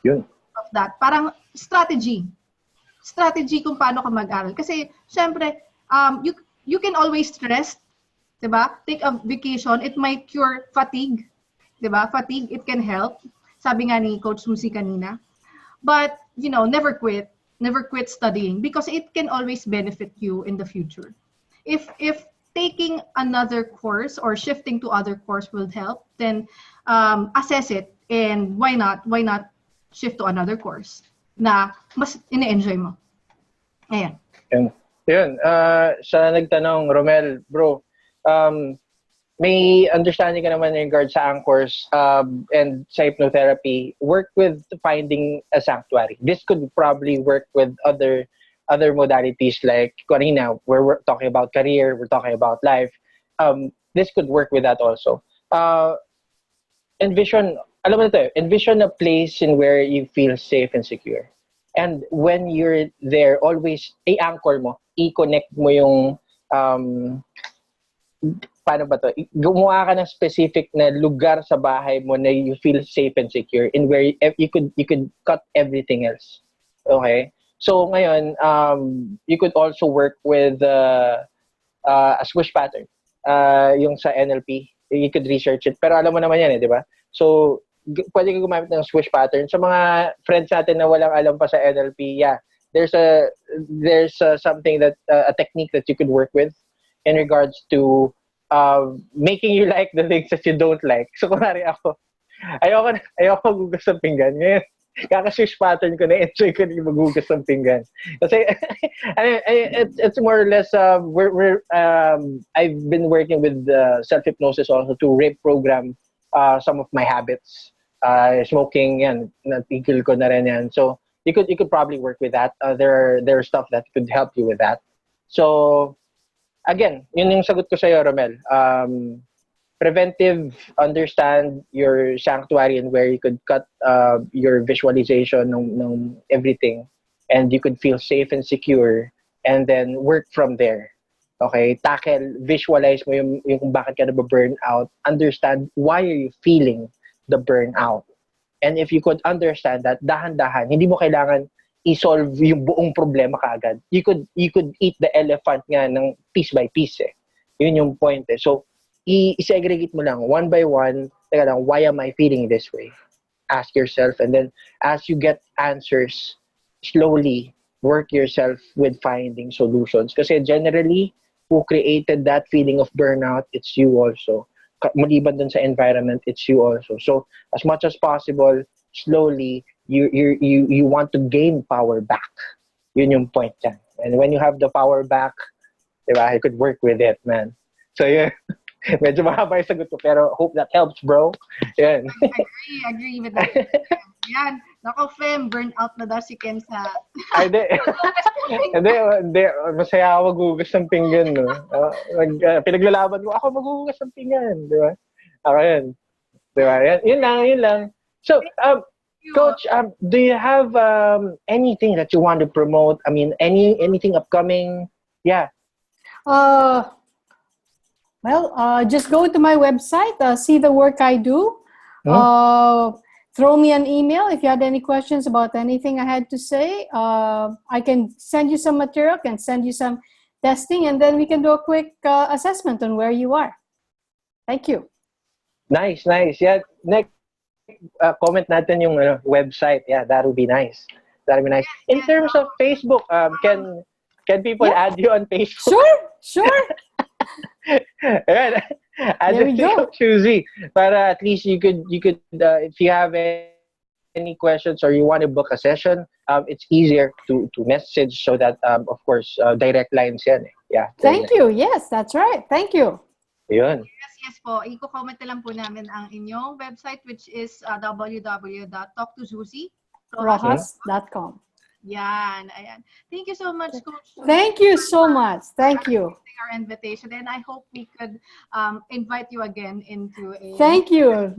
of that. Parang strategy kung paano ka mag-aral. Kasi, syempre, you can always rest, diba? Take a vacation. It might cure fatigue, diba? Fatigue, it can help. Sabi nga ni Coach Suzy kanina. But, never quit studying because it can always benefit you in the future. If taking another course or shifting to other course will help, then assess it, and why not shift to another course na mas ine-enjoy mo. Ayan. Yun. Sa nagtanong, Romel, bro, may understanding ka naman in regards sa anchors and sa hypnotherapy. Work with finding a sanctuary. This could probably work with other modalities like kanina, where we're talking about career, we're talking about life. This could work with that also. Envision a place in where you feel safe and secure. And when you're there, always i-anchor mo, i-connect mo yung paano ba to? Gumawa ka ng specific na lugar sa bahay mo na you feel safe and secure, in where you could cut everything else. Okay? So ngayon, you could also work with a swish pattern. Yung sa NLP, you could research it. Pero alam mo naman yan, di ba? So, pwede ka gumamit ng swish pattern. Sa mga friends natin na walang alam pa sa NLP, yeah, there's something that a technique that you could work with in regards to making you like the things that you don't like. So, kunwari ako, ayoko magugas ng pinggan. Ngayon, kaka-swish pattern ko, na-enjoy ko na yung magugas ng pinggan. Kasi, it's more or less, I've been working with self-hypnosis also to reprogram some of my habits. Smoking, yan, natigil ko na rin yan. So, you could probably work with that. There are stuff that could help you with that. So, again, yun yung sagot ko sa'yo, Romel. Preventive, understand your sanctuary and where you could cut your visualization ng everything, and you could feel safe and secure, and then work from there. Okay? Tackle, visualize mo yung kung bakit ka nababurn out. Understand why are you feeling the burnout. And if you could understand that, dahan-dahan, hindi mo kailangan i-solve yung buong problema kaagad. You could eat the elephant nga ng piece by piece. Yun yung point. So, i-segregate mo lang one by one. Teka lang, why am I feeling this way? Ask yourself, and then as you get answers, slowly work yourself with finding solutions. Kasi generally, who created that feeling of burnout, it's you also. Maliban dun sa environment, it's you also. So, as much as possible, slowly, you want to gain power back. Yun yung point dyan. And when you have the power back, diba, I could work with it, man. So, yeah. Medyo mahaba yung sagot ko, pero hope that helps, bro. Yan. Agree with that. Yan. Nako, Fem, burnout na daw si Ken sa... Ay, hindi. Masaya ako maghugas ng pinggan, no? Pinaglalaban ko, ako maghugas ng pinggan, di ba? Ako yun. Di ba? Yun lang. So, Coach, do you have anything that you want to promote? I mean, anything upcoming? Yeah. Well, just go to my website, see the work I do. Throw me an email if you had any questions about anything I had to say. I can send you some material, can send you some testing, and then we can do a quick assessment on where you are. Thank you. Nice. Yeah, next comment natin yung website. Yeah, that would be nice. In terms of Facebook, can people add you on Facebook? Sure. Ayan. Add There we go. Suzy. Para at least you could if you have any questions or you want to book a session, it's easier to message, so that of course direct lines yan. Yeah. Thank you. Yes, that's right. Thank you. Yun. Yes po. I-comment na lang po namin ang inyong website, which is www.talktosuzy.com. Yan. Ayan. Thank you so much, Coach. Thank you so much. Thank you. Our invitation, and I hope we could invite you again into a... Thank you.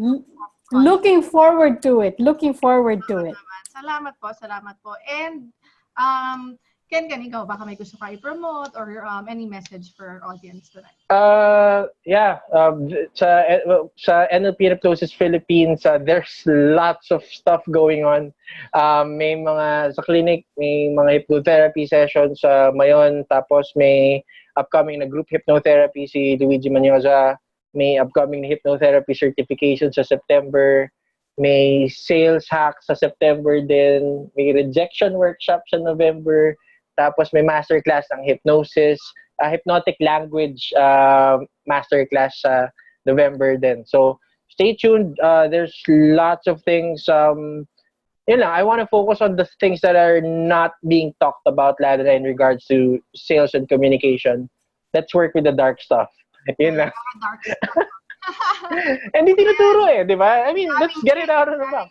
Looking forward to it. Salamat po. And Ken, ikaw, baka may gusto ka i-promote or any message for our audience tonight? Sa NLP Hypnosis Philippines, there's lots of stuff going on. May mga sa clinic, may mga hypnotherapy sessions sa Mayon, tapos may upcoming na group hypnotherapy si Luigi Manyoza, may upcoming na hypnotherapy certification sa September, may sales hack sa September din, may rejection workshop sa November, tapos may masterclass ng hypnosis hypnotic language masterclass sa November din. So, stay tuned. There's lots of things. I want to focus on the things that are not being talked about, lalo na in regards to sales and communication. Let's work with the dark stuff. Yun lang. Dark stuff. And hindi tinuturo di ba? I mean, let's get it out of the box.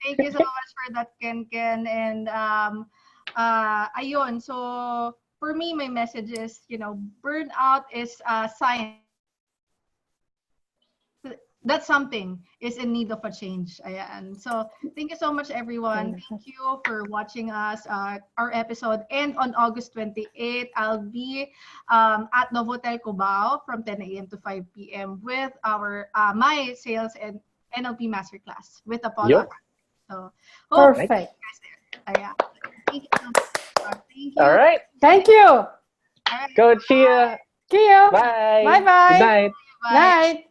Thank you so much for that, Ken. And ayun, so for me, my message is, burnout is a sign that something is in need of a change. Ayan. So thank you so much, everyone. Thank you for watching us, our episode. And on August 28th, I'll be at Novotel Cubao from 10 a.m. to 5 p.m. with our my sales and NLP masterclass with Apollo. So perfect. You guys there. Ayan. Thank you so much. Thank you. All right. Thank you. All right. Coach, see ya. See you. Bye. Bye-bye. Good night. Bye. Night.